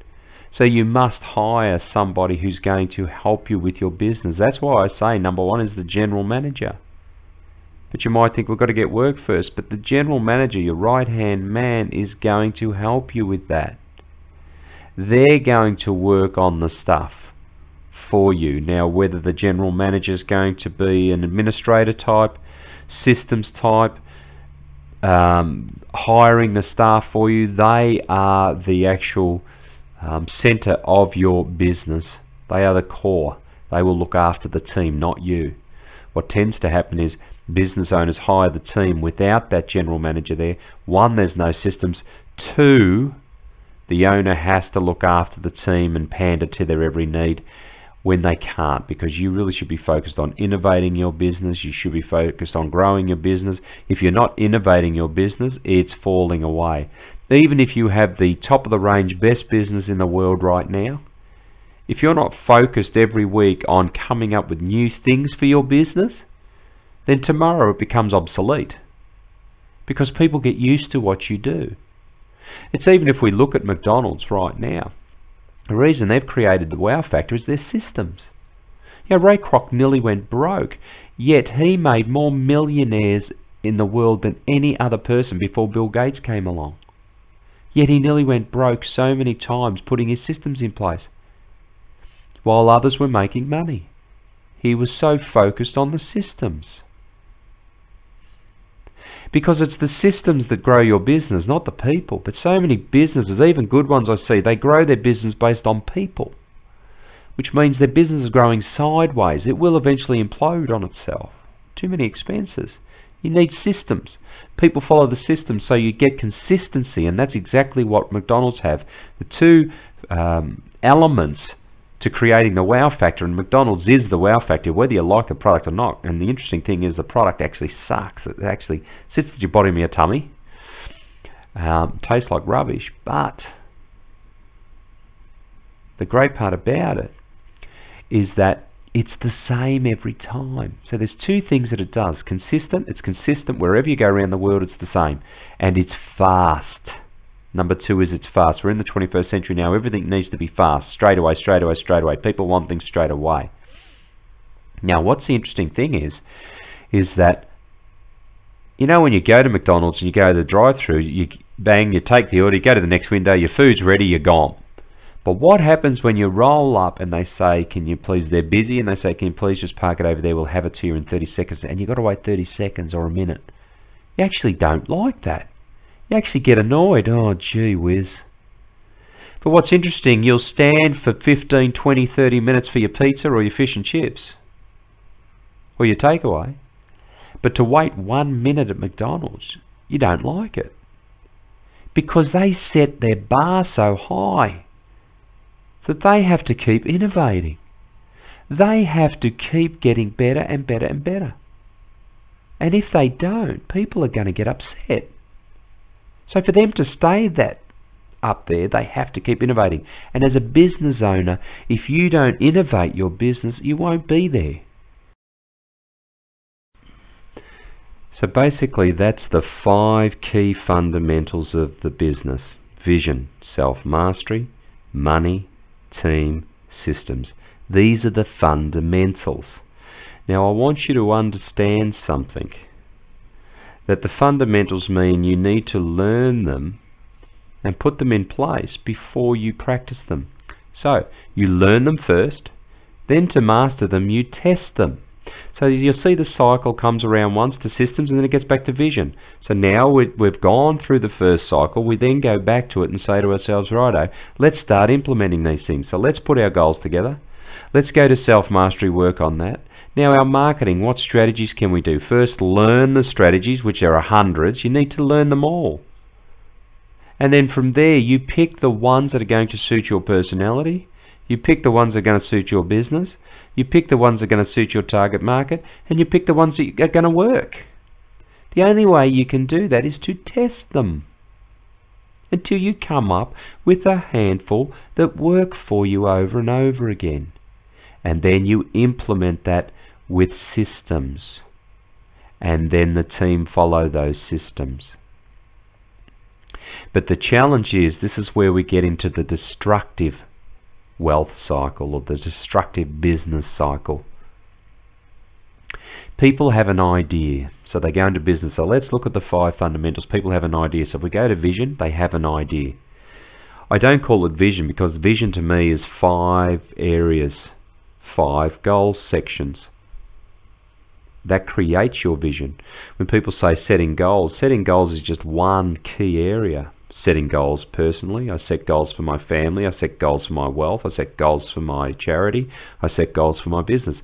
So you must hire somebody who's going to help you with your business. That's why I say number 1 is the general manager. But you might think, we've got to get work first. But the general manager, your right-hand man, is going to help you with that. They're going to work on the stuff for you. Now, whether the general manager is going to be an administrator type, systems type, hiring the staff for you, they are the actual center of your business. They are the core. They will look after the team, not you. What tends to happen is business owners hire the team without that general manager there. 1, there's no systems. 2, the owner has to look after the team and pander to their every need when they can't, because you really should be focused on innovating your business. You should be focused on growing your business. If you're not innovating your business, it's falling away. Even if you have the top of the range best business in the world right now, if you're not focused every week on coming up with new things for your business, then tomorrow it becomes obsolete, because people get used to what you do. It's even if we look at McDonald's right now, the reason they've created the wow factor is their systems. You know, Ray Kroc nearly went broke, yet he made more millionaires in the world than any other person before Bill Gates came along. Yet he nearly went broke so many times putting his systems in place, while others were making money. He was so focused on the systems. Because it's the systems that grow your business, not the people. But so many businesses, even good ones I see, they grow their business based on people, which means their business is growing sideways. It will eventually implode on itself. Too many expenses. You need systems. People follow the system so you get consistency, and that's exactly what McDonald's have. The two elements to creating the wow factor, and McDonald's is the wow factor, whether you like the product or not. And the interesting thing is the product actually sucks. It actually sits at your bottom of your tummy, tastes like rubbish, but the great part about it is that it's the same every time. So there's two things that it does. Consistent, it's consistent wherever you go around the world, it's the same. And it's fast. Number two is it's fast. We're in the 21st century now. Everything needs to be fast. Straight away, straight away, straight away. People want things straight away. Now, what's the interesting thing is that, you know, when you go to McDonald's and you go to the drive-thru, you take the order, you go to the next window, your food's ready, you're gone. But what happens when you roll up and they say, can you please, they're busy, and they say, can you please just park it over there, we'll have it to you in 30 seconds, and you've got to wait 30 seconds or a minute. You actually don't like that. You actually get annoyed. Oh, gee whiz. But what's interesting, you'll stand for 15, 20, 30 minutes for your pizza or your fish and chips or your takeaway. But to wait 1 minute at McDonald's, you don't like it. Because they set their bar so high that they have to keep innovating. They have to keep getting better and better and better. And if they don't, people are going to get upset. So for them to stay that up there, they have to keep innovating. And as a business owner, if you don't innovate your business, you won't be there. So basically, that's the 5 key fundamentals of the business. Vision, self-mastery, money, team, systems. These are the fundamentals. Now I want you to understand something. That the fundamentals mean you need to learn them and put them in place before you practice them. So you learn them first, then to master them you test them. So you'll see the cycle comes around once to systems and then it gets back to vision. So now we've gone through the first cycle, we then go back to it and say to ourselves, righto, let's start implementing these things. So let's put our goals together. Let's go to self-mastery, work on that. Now our marketing, what strategies can we do? First, learn the strategies, which there are hundreds. You need to learn them all. And then from there, you pick the ones that are going to suit your personality. You pick the ones that are going to suit your business. You pick the ones that are going to suit your target market. And you pick the ones that are going to work. The only way you can do that is to test them until you come up with a handful that work for you over and over again. And then you implement that with systems. And then the team follow those systems. But the challenge is, this is where we get into the destructive wealth cycle or the destructive business cycle. People have an idea, so they go into business. So let's look at the 5 fundamentals. People have an idea. So if we go to vision, they have an idea. I don't call it vision because vision to me is 5 areas, 5 goal sections. That creates your vision. When people say setting goals is just one key area. Setting goals personally, I set goals for my family, I set goals for my wealth, I set goals for my charity, I set goals for my business.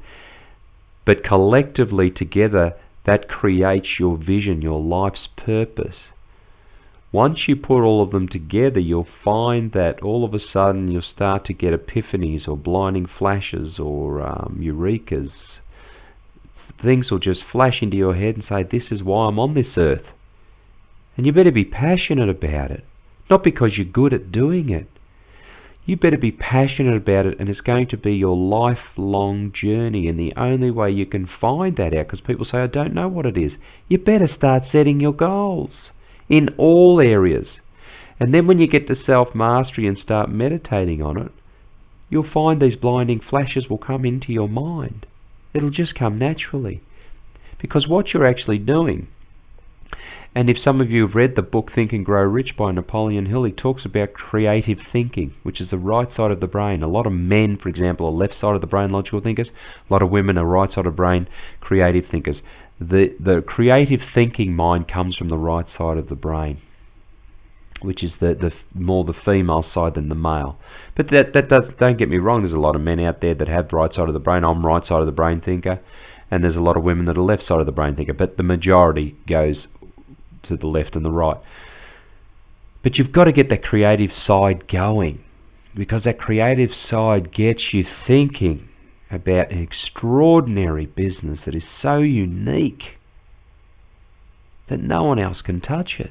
But collectively together, that creates your vision, your life's purpose. Once you put all of them together, you'll find that all of a sudden you'll start to get epiphanies or blinding flashes or eurekas. Things will just flash into your head and say, this is why I'm on this earth. And you better be passionate about it. Not because you're good at doing it. You better be passionate about it, and it's going to be your lifelong journey. And the only way you can find that out, because people say, I don't know what it is, you better start setting your goals in all areas. And then when you get to self-mastery and start meditating on it, you'll find these blinding flashes will come into your mind. It'll just come naturally. Because what you're actually doing, and if some of you have read the book Think and Grow Rich by Napoleon Hill, he talks about creative thinking, which is the right side of the brain. A lot of men, for example, are left side of the brain logical thinkers. A lot of women are right side of the brain creative thinkers. the creative thinking mind comes from the right side of the brain, which is the more the female side than the male. But don't get me wrong, there's a lot of men out there that have the right side of the brain. I'm right side of the brain thinker, and there's a lot of women that are left side of the brain thinker, but the majority goes to the left and the right. But you've got to get that creative side going, because that creative side gets you thinking about an extraordinary business that is so unique that no one else can touch it.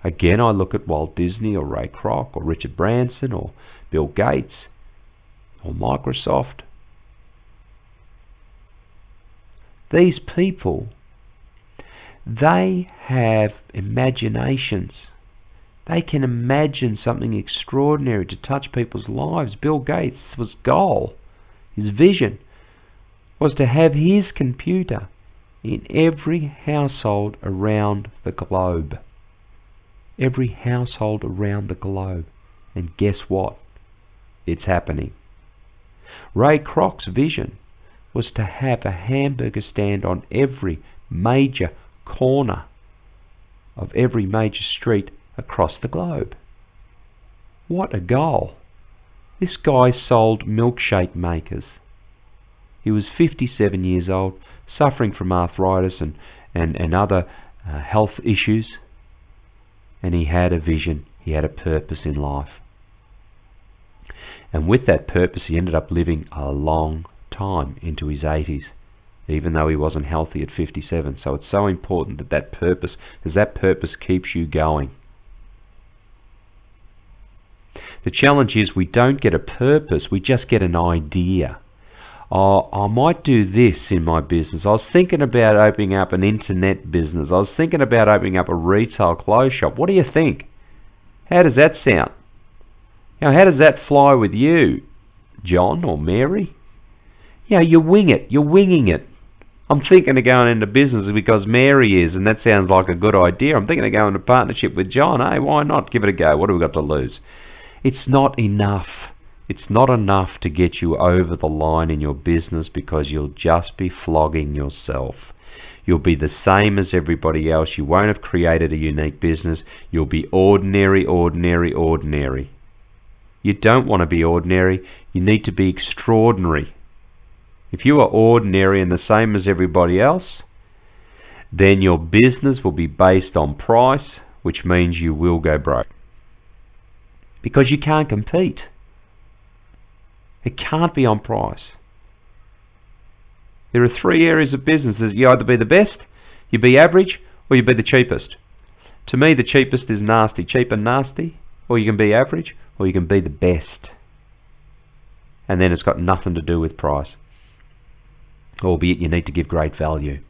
Again, I look at Walt Disney or Ray Kroc or Richard Branson or Bill Gates or Microsoft. These people, they have imaginations. They can imagine something extraordinary to touch people's lives. Bill Gates' goal, his vision, was to have his computer in every household around the globe. Every household around the globe. And guess what? It's happening. Ray Kroc's vision was to have a hamburger stand on every major corner of every major street across the globe. What a goal. This guy sold milkshake makers. He was 57 years old, suffering from arthritis and other health issues. And he had a vision, he had a purpose in life. And with that purpose, he ended up living a long time into his 80s, even though he wasn't healthy at 57. So it's so important that purpose, because that purpose keeps you going. The challenge is we don't get a purpose, we just get an idea. Oh, I might do this in my business. I was thinking about opening up an internet business. I was thinking about opening up a retail clothes shop. What do you think? How does that sound? How does that fly with you, John or Mary? You wing it. You're winging it. I'm thinking of going into business because Mary is, and that sounds like a good idea. I'm thinking of going into partnership with John. Hey, why not? Give it a go. What have we got to lose? It's not enough. It's not enough to get you over the line in your business, because you'll just be flogging yourself. You'll be the same as everybody else. You won't have created a unique business. You'll be ordinary, ordinary, ordinary. You don't want to be ordinary. You need to be extraordinary. If you are ordinary and the same as everybody else, then your business will be based on price, which means you will go broke. Because you can't compete. It can't be on price. There are three areas of business. You either be the best, you be average, or you be the cheapest. To me, the cheapest is nasty. Cheap and nasty. Or you can be average, or you can be the best. And then it's got nothing to do with price. Albeit you need to give great value.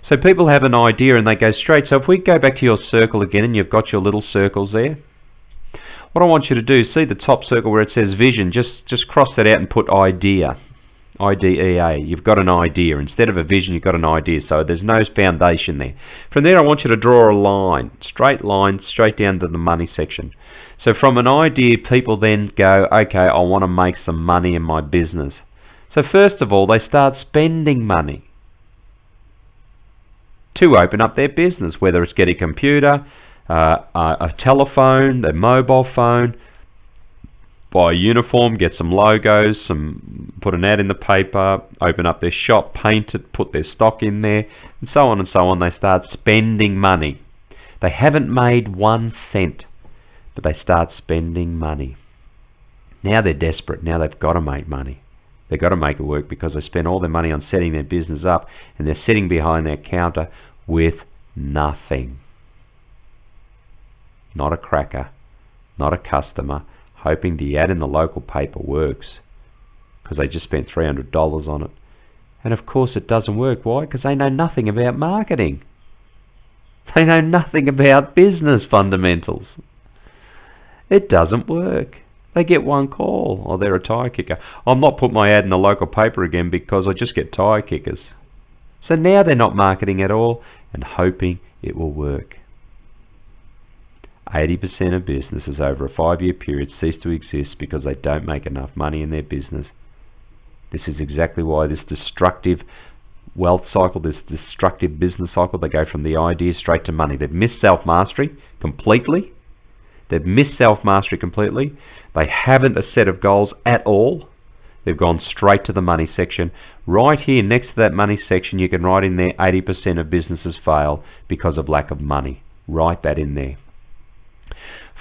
So people have an idea and they go straight. So if we go back to your circle again, and you've got your little circles there, what I want you to do, see the top circle where it says vision, just cross that out and put idea. I-D-E-A. You've got an idea. Instead of a vision, you've got an idea. So there's no foundation there. From there, I want you to draw a line, straight down to the money section. So from an idea, people then go, okay, I want to make some money in my business. So first of all, they start spending money to open up their business, whether it's get a computer, a telephone, their mobile phone, buy a uniform, get some logos, put an ad in the paper, open up their shop, paint it, put their stock in there, and so on and so on. They start spending money. They haven't made 1 cent, but they start spending money. Now they're desperate. Now they've got to make money. They've got to make it work, because they spend all their money on setting their business up, and they're sitting behind their counter with nothing. Not a cracker, not a customer, hoping the ad in the local paper works because they just spent $300 on it. And of course it doesn't work. Why? Because they know nothing about marketing. They know nothing about business fundamentals. It doesn't work. They get one call. Oh, they're a tire kicker. I'm not putting my ad in the local paper again because I just get tire kickers. So now they're not marketing at all and hoping it will work. 80% of businesses over a 5-year period cease to exist because they don't make enough money in their business This is exactly why this destructive wealth cycle, this destructive business cycle, they go from the idea straight to money. They've missed self-mastery completely. They've missed self-mastery completely. They haven't a set of goals at all. They've gone straight to the money section. Right here next to that money section, you can write in there 80% of businesses fail because of lack of money. Write that in there.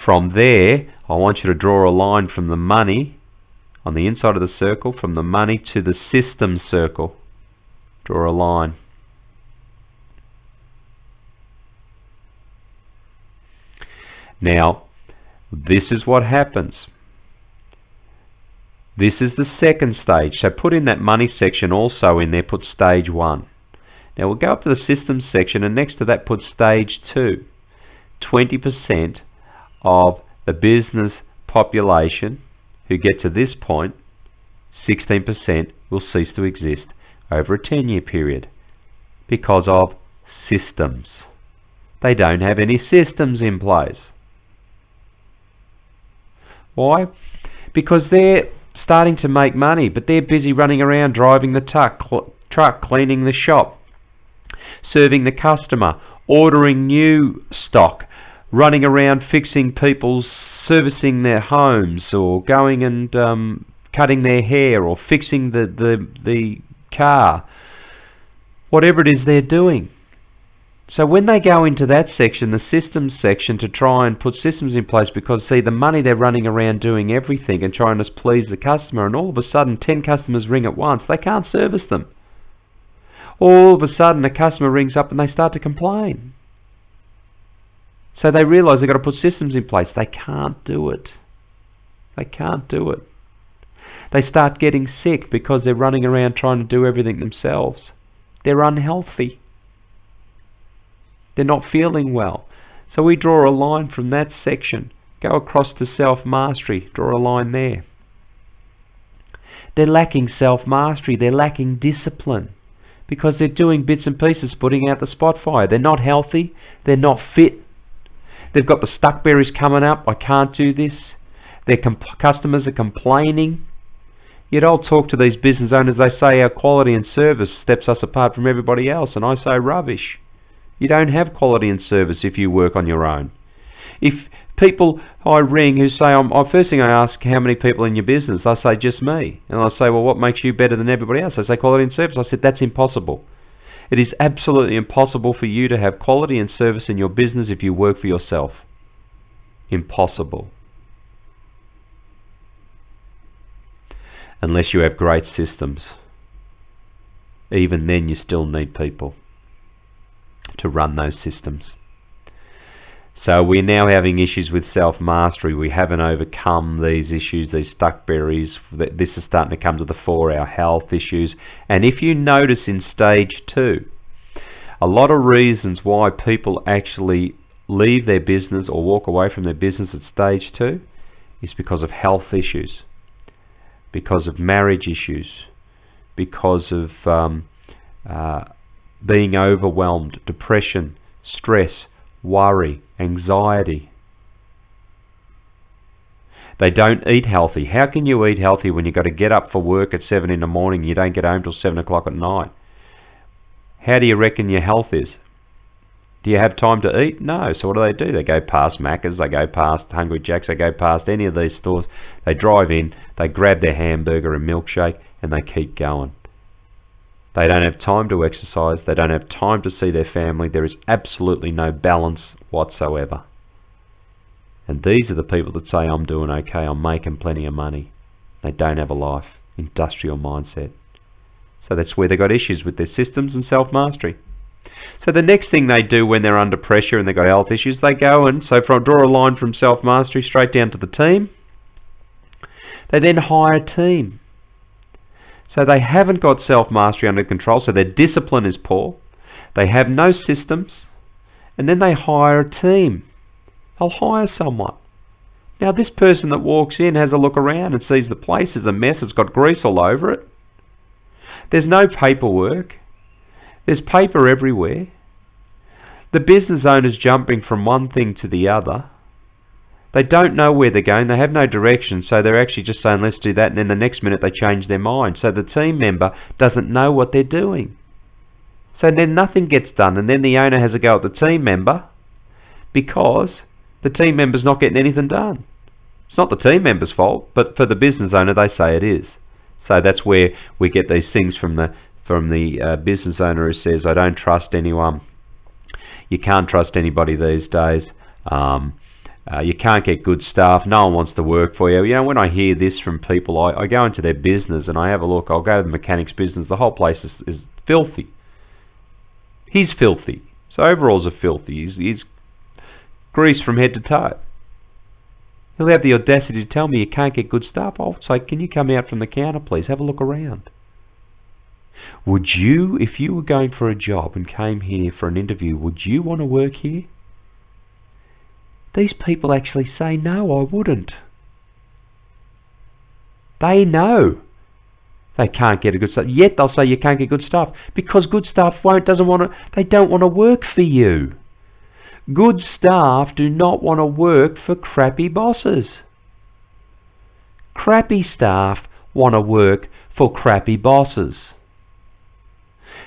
From there, I want you to draw a line from the money on the inside of the circle, from the money to the system circle. Draw a line. Now, this is what happens. This is the second stage. So put in that money section also in there, put stage 1. Now we'll go up to the systems section, and next to that put stage 2. 20% of the business population who get to this point, 16% will cease to exist over a 10-year period because of systems. They don't have any systems in place. Why? Because they're starting to make money, but they're busy running around driving the truck, cleaning the shop, serving the customer, ordering new stock, running around fixing people's, servicing their homes, or going and cutting their hair, or fixing the car, whatever it is they're doing. So when they go into that section, the systems section, to try and put systems in place, because see, the money, they're running around doing everything and trying to please the customer, and all of a sudden 10 customers ring at once, they can't service them. All of a sudden a customer rings up and they start to complain. So they realise they've got to put systems in place. They can't do it. They can't do it. They start getting sick because they're running around trying to do everything themselves. They're unhealthy. They're not feeling well. So we draw a line from that section, go across to self-mastery, draw a line there. They're lacking self-mastery, they're lacking discipline, because they're doing bits and pieces, putting out the spot fire. They're not healthy, they're not fit. They've got the stuckberries coming up, I can't do this. Their customers are complaining. Yet I'll talk to these business owners, they say our quality and service steps us apart from everybody else, and I say rubbish. You don't have quality and service if you work on your own. If people I ring who say, first thing I ask, how many people in your business? I say, just me. And I say, well, what makes you better than everybody else? I say, quality and service. I said, that's impossible. It is absolutely impossible for you to have quality and service in your business if you work for yourself. Impossible. Unless you have great systems. Even then you still need people to run those systems. So we're now having issues with self-mastery. We haven't overcome these issues, these stuckberries. This is starting to come to the fore, our health issues. And if you notice in stage 2, a lot of reasons why people actually leave their business or walk away from their business at stage 2 is because of health issues, because of marriage issues, because of being overwhelmed, depression, stress, worry, anxiety. They don't eat healthy. How can you eat healthy when you've got to get up for work at 7 in the morning and you don't get home till 7 o'clock at night? How do you reckon your health is? Do you have time to eat? No. So what do? They go past Macca's, they go past Hungry Jack's, they go past any of these stores. They drive in, they grab their hamburger and milkshake, and they keep going. They don't have time to exercise. They don't have time to see their family. There is absolutely no balance whatsoever. And these are the people that say, I'm doing okay, I'm making plenty of money. They don't have a life, industrial mindset. So that's where they've got issues with their systems and self-mastery. So the next thing they do when they're under pressure and they've got health issues, they go and draw a line from self-mastery straight down to the team. They then hire a team. So they haven't got self-mastery under control, so their discipline is poor. They have no systems, and then they hire a team. They'll hire someone. Now this person that walks in has a look around and sees the place is a mess, it's got grease all over it. There's no paperwork. There's paper everywhere. The business owner's jumping from one thing to the other. They don't know where they're going, they have no direction, so they're actually just saying, let's do that, and then the next minute they change their mind. So the team member doesn't know what they're doing. So then nothing gets done, and then the owner has a go at the team member because the team member's not getting anything done. It's not the team member's fault, but for the business owner, they say it is. So that's where we get these things from the business owner who says, I don't trust anyone. You can't trust anybody these days. You can't get good staff. No one wants to work for you. You know, when I hear this from people, I go into their business and I have a look. I'll go to the mechanic's business. The whole place is filthy. He's filthy. His overalls are filthy. He's greased from head to toe. He'll have the audacity to tell me you can't get good staff. I'll say, can you come out from the counter, please? Have a look around. Would you, if you were going for a job and came here for an interview, would you want to work here? These people actually say, no, I wouldn't. They know they can't get a good staff. Yet they'll say you can't get good staff because good staff they don't want to work for you. Good staff do not want to work for crappy bosses. Crappy staff want to work for crappy bosses.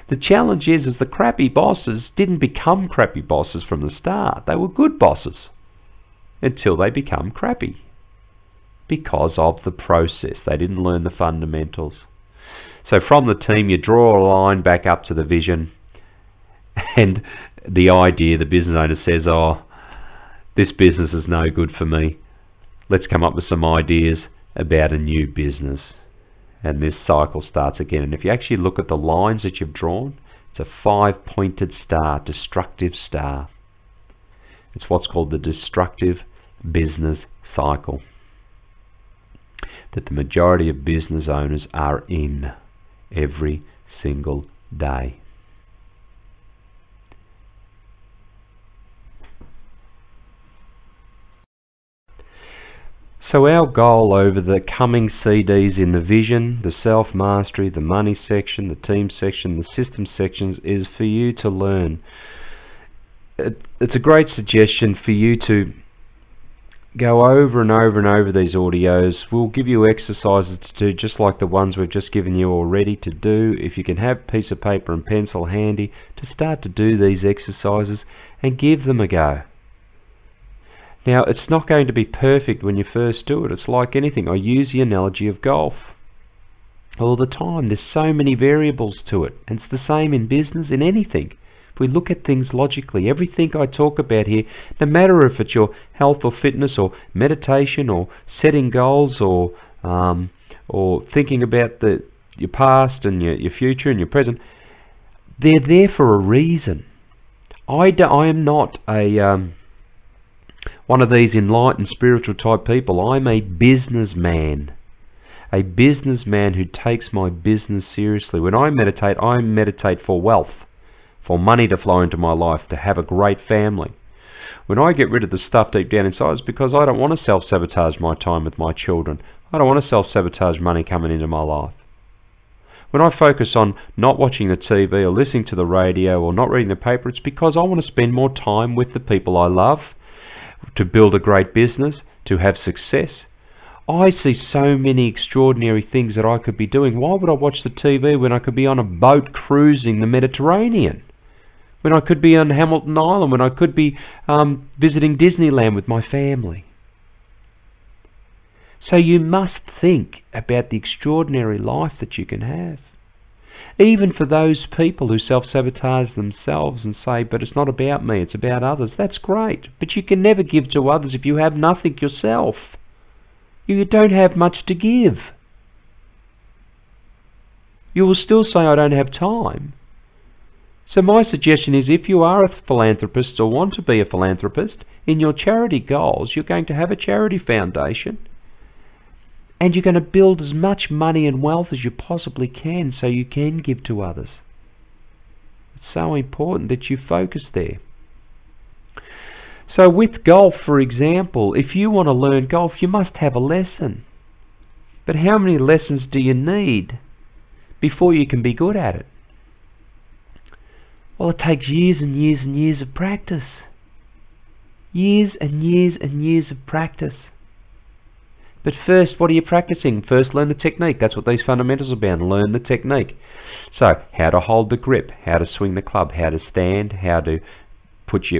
The challenge is the crappy bosses didn't become crappy bosses from the start. They were good bosses until they become crappy because of the process. They didn't learn the fundamentals. So from the team, you draw a line back up to the vision, and the idea, the business owner says, oh, this business is no good for me. Let's come up with some ideas about a new business. And this cycle starts again. And if you actually look at the lines that you've drawn, it's a 5-pointed star, destructive star. It's what's called the destructive business cycle that the majority of business owners are in every single day. So our goal over the coming CDs in the vision, the self-mastery, the money section, the team section, the system sections is for you to learn. It's a great suggestion for you to go over and over and over these audios. We'll give you exercises to do just like the ones we've just given you already to do. If you can have a piece of paper and pencil handy to start to do these exercises and give them a go. Now, it's not going to be perfect when you first do it. It's like anything. I use the analogy of golf all the time. There's so many variables to it. And it's the same in business, in anything. If we look at things logically, everything I talk about here, no matter if it's your health or fitness or meditation or setting goals or thinking about your past and your future and your present, they're there for a reason. I am not one of these enlightened spiritual type people. I'm a businessman who takes my business seriously. When I meditate for wealth, for money to flow into my life, to have a great family. When I get rid of the stuff deep down inside, it's because I don't want to self-sabotage my time with my children. I don't want to self-sabotage money coming into my life. When I focus on not watching the TV or listening to the radio or not reading the paper, it's because I want to spend more time with the people I love, to build a great business, to have success. I see so many extraordinary things that I could be doing. Why would I watch the TV when I could be on a boat cruising the Mediterranean? When I could be on Hamilton Island, when I could be visiting Disneyland with my family. So you must think about the extraordinary life that you can have. Even for those people who self-sabotage themselves and say, but it's not about me, it's about others. That's great. But you can never give to others if you have nothing yourself. You don't have much to give. You will still say, I don't have time. So my suggestion is, if you are a philanthropist or want to be a philanthropist, in your charity goals, you're going to have a charity foundation. And you're going to build as much money and wealth as you possibly can so you can give to others. It's so important that you focus there. So with golf, for example, if you want to learn golf, you must have a lesson. But how many lessons do you need before you can be good at it? Well, it takes years and years and years of practice. Years and years and years of practice. But first, what are you practicing? First, learn the technique. That's what these fundamentals are about. Learn the technique. So, how to hold the grip, how to swing the club, how to stand, how to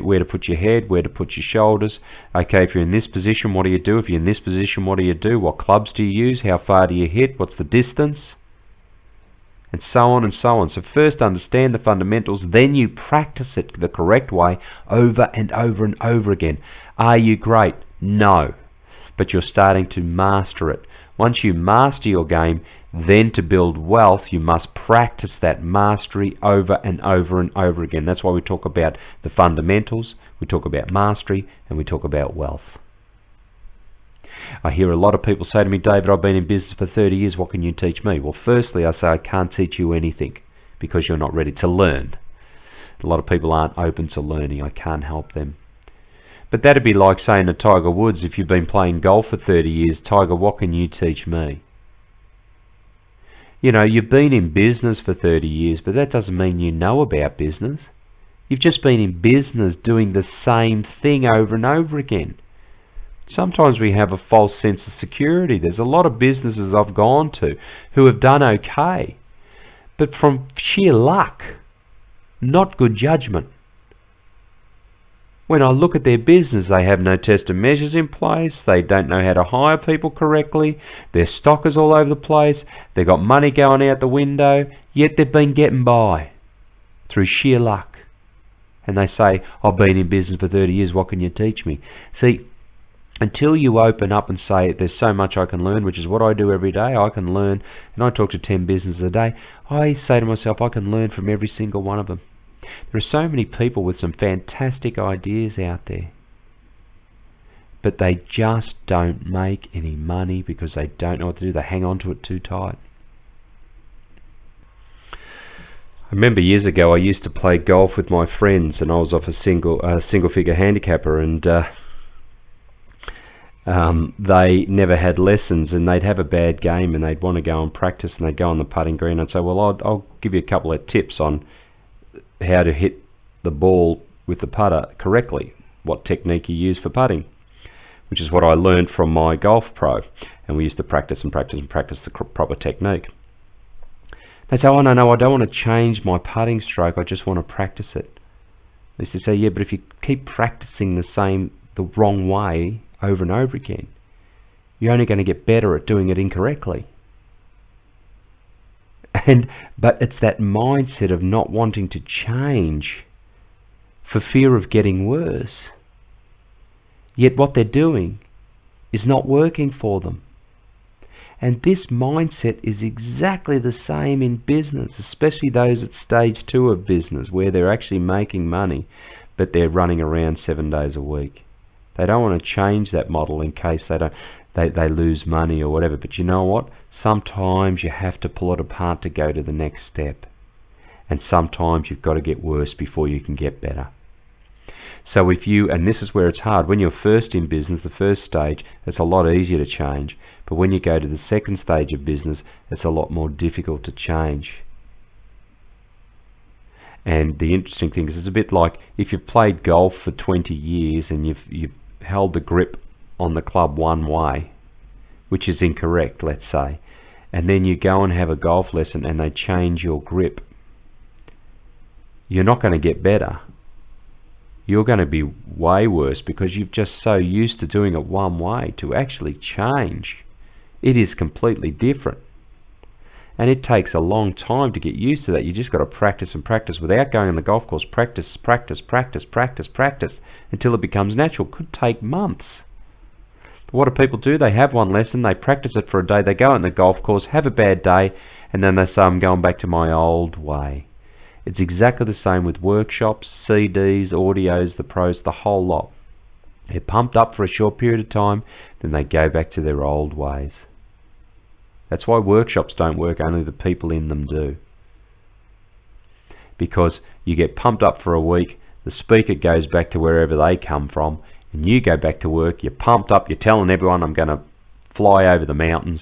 where to put your head, where to put your shoulders. Okay, if you're in this position, what do you do? If you're in this position, what do you do? What clubs do you use? How far do you hit? What's the distance? And so on and so on. So first understand the fundamentals, then you practice it the correct way over and over and over again. Are you great? No. But you're starting to master it. Once you master your game, then to build wealth, you must practice that mastery over and over and over again. That's why we talk about the fundamentals, we talk about mastery, and we talk about wealth. I hear a lot of people say to me, David, I've been in business for 30 years, what can you teach me? Well, firstly, I say I can't teach you anything because you're not ready to learn. A lot of people aren't open to learning. I can't help them. But that'd be like saying to Tiger Woods, if you've been playing golf for 30 years, Tiger, what can you teach me? You know, you've been in business for 30 years, but that doesn't mean you know about business. You've just been in business doing the same thing over and over again. Sometimes we have a false sense of security. There's a lot of businesses I've gone to who have done okay, but from sheer luck, not good judgment. When I look at their business, they have no test and measures in place, they don't know how to hire people correctly, their stock is all over the place, they've got money going out the window, yet they've been getting by through sheer luck. And they say, I've been in business for 30 years, what can you teach me? See, until you open up and say, there's so much I can learn, which is what I do every day, I can learn, and I talk to 10 businesses a day, I say to myself, I can learn from every single one of them. There are so many people with some fantastic ideas out there, but they just don't make any money because they don't know what to do. They hang on to it too tight. I remember years ago I used to play golf with my friends, and I was off a single-figure handicapper, and they never had lessons, and they'd have a bad game and they'd want to go and practice, and they'd go on the putting green. I'd say, well, I'll give you a couple of tips on how to hit the ball with the putter correctly, what technique you use for putting, which is what I learned from my golf pro, and we used to practice and practice and practice the proper technique. They say, oh no, I don't want to change my putting stroke, I just want to practice it. They used to say, yeah, but if you keep practicing the wrong way over and over again, you're only going to get better at doing it incorrectly. But it's that mindset of not wanting to change for fear of getting worse. Yet what they're doing is not working for them. And this mindset is exactly the same in business, especially those at stage 2 of business, where they're actually making money, but they're running around 7 days a week. They don't want to change that model in case they lose money or whatever. But you know what? Sometimes you have to pull it apart to go to the next step. And sometimes you've got to get worse before you can get better. So and this is where it's hard, when you're first in business, the first stage, it's a lot easier to change. But when you go to the second stage of business, it's a lot more difficult to change. And the interesting thing is, it's a bit like if you've played golf for 20 years and you've held the grip on the club one way, which is incorrect, let's say, and then you go and have a golf lesson and they change your grip, you're not going to get better. You're going to be way worse because you're just so used to doing it one way. To actually change, it is completely different. And it takes a long time to get used to that. You just got to practice and practice without going on the golf course. Practice, practice, practice, practice, practice until it becomes natural. It could take months. But what do people do? They have one lesson, they practice it for a day, they go on the golf course, have a bad day, and then they say, I'm going back to my old way. It's exactly the same with workshops, CDs, audios, the pros, the whole lot. They're pumped up for a short period of time, then they go back to their old ways. That's why workshops don't work, only the people in them do. Because you get pumped up for a week, the speaker goes back to wherever they come from, and you go back to work, you're pumped up, you're telling everyone I'm going to fly over the mountains,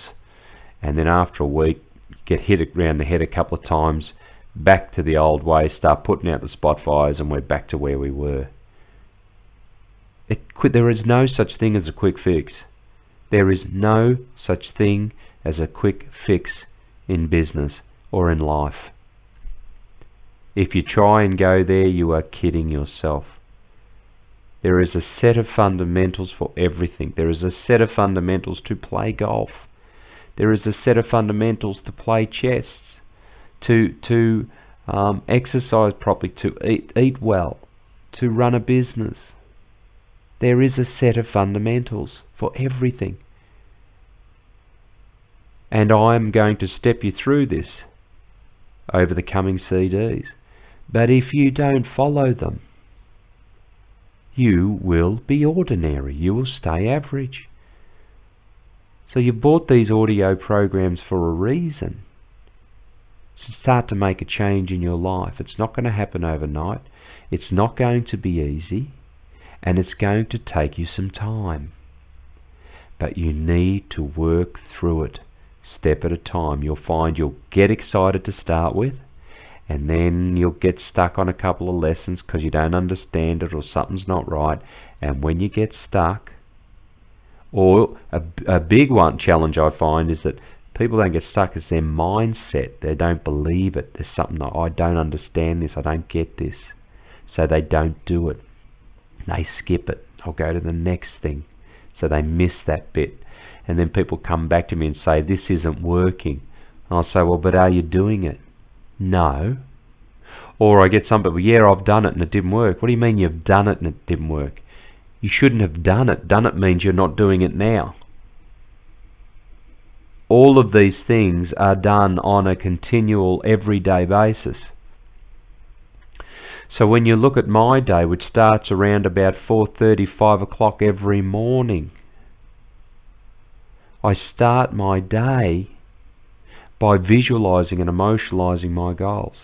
and then after a week, get hit around the head a couple of times, back to the old way, start putting out the spot fires, and we're back to where we were. There is no such thing as a quick fix. There is no such thing as a quick fix in business or in life. If you try and go there, you are kidding yourself. There is a set of fundamentals for everything. There is a set of fundamentals to play golf. There is a set of fundamentals to play chess, to exercise properly, to eat well, to run a business. There is a set of fundamentals for everything. And I'm going to step you through this over the coming CDs. But if you don't follow them, you will be ordinary. You will stay average. So you bought these audio programs for a reason. To start to make a change in your life. It's not going to happen overnight. It's not going to be easy. And it's going to take you some time. But you need to work through it, step at a time. You'll find you'll get excited to start with, and then you'll get stuck on a couple of lessons because you don't understand it or something's not right. And when you get stuck, or a big challenge I find is that people don't get stuck as their mindset. They don't believe it. There's something that I don't understand this, I don't get this. So they don't do it. They skip it. I'll go to the next thing. So they miss that bit. And then people come back to me and say, this isn't working. And I'll say, well, but are you doing it? No. Or I get some people, yeah, I've done it and it didn't work. What do you mean you've done it and it didn't work? You shouldn't have done it. Done it means you're not doing it now. All of these things are done on a continual, everyday basis. So when you look at my day, which starts around about 4:30, 5 o'clock every morning, I start my day by visualizing and emotionalizing my goals.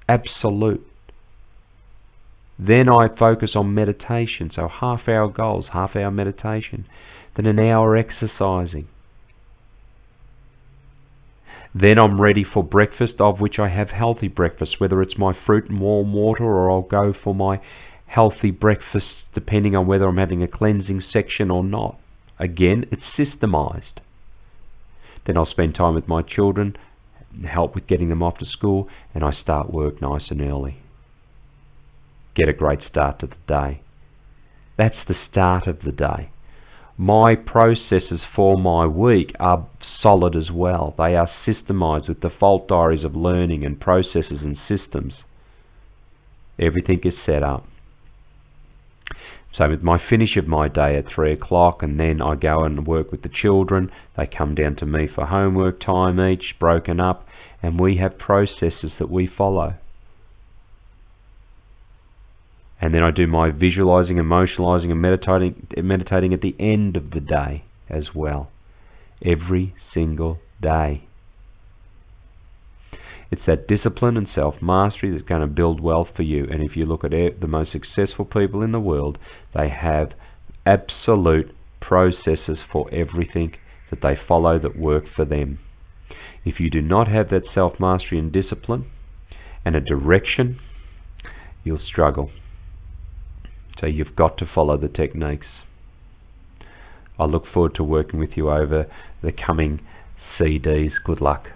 Absolute. Then I focus on meditation, so half-hour goals, half-hour meditation, then an hour exercising. Then I'm ready for breakfast, of which I have healthy breakfast, whether it's my fruit and warm water or I'll go for my healthy breakfast depending on whether I'm having a cleansing section or not. Again, it's systemized. Then I'll spend time with my children, help with getting them off to school, and I start work nice and early. Get a great start to the day. That's the start of the day. My processes for my week are solid as well. They are systemized with default diaries of learning and processes and systems. Everything is set up. So with my finish of my day at 3 o'clock, and then I go and work with the children. They come down to me for homework time each, broken up, and we have processes that we follow. And then I do my visualizing, emotionalizing and meditating at the end of the day as well. Every single day. It's that discipline and self-mastery that's going to build wealth for you. And if you look at the most successful people in the world, they have absolute processes for everything that they follow that work for them. If you do not have that self-mastery and discipline and a direction, you'll struggle. So you've got to follow the techniques. I look forward to working with you over the coming CDs. Good luck.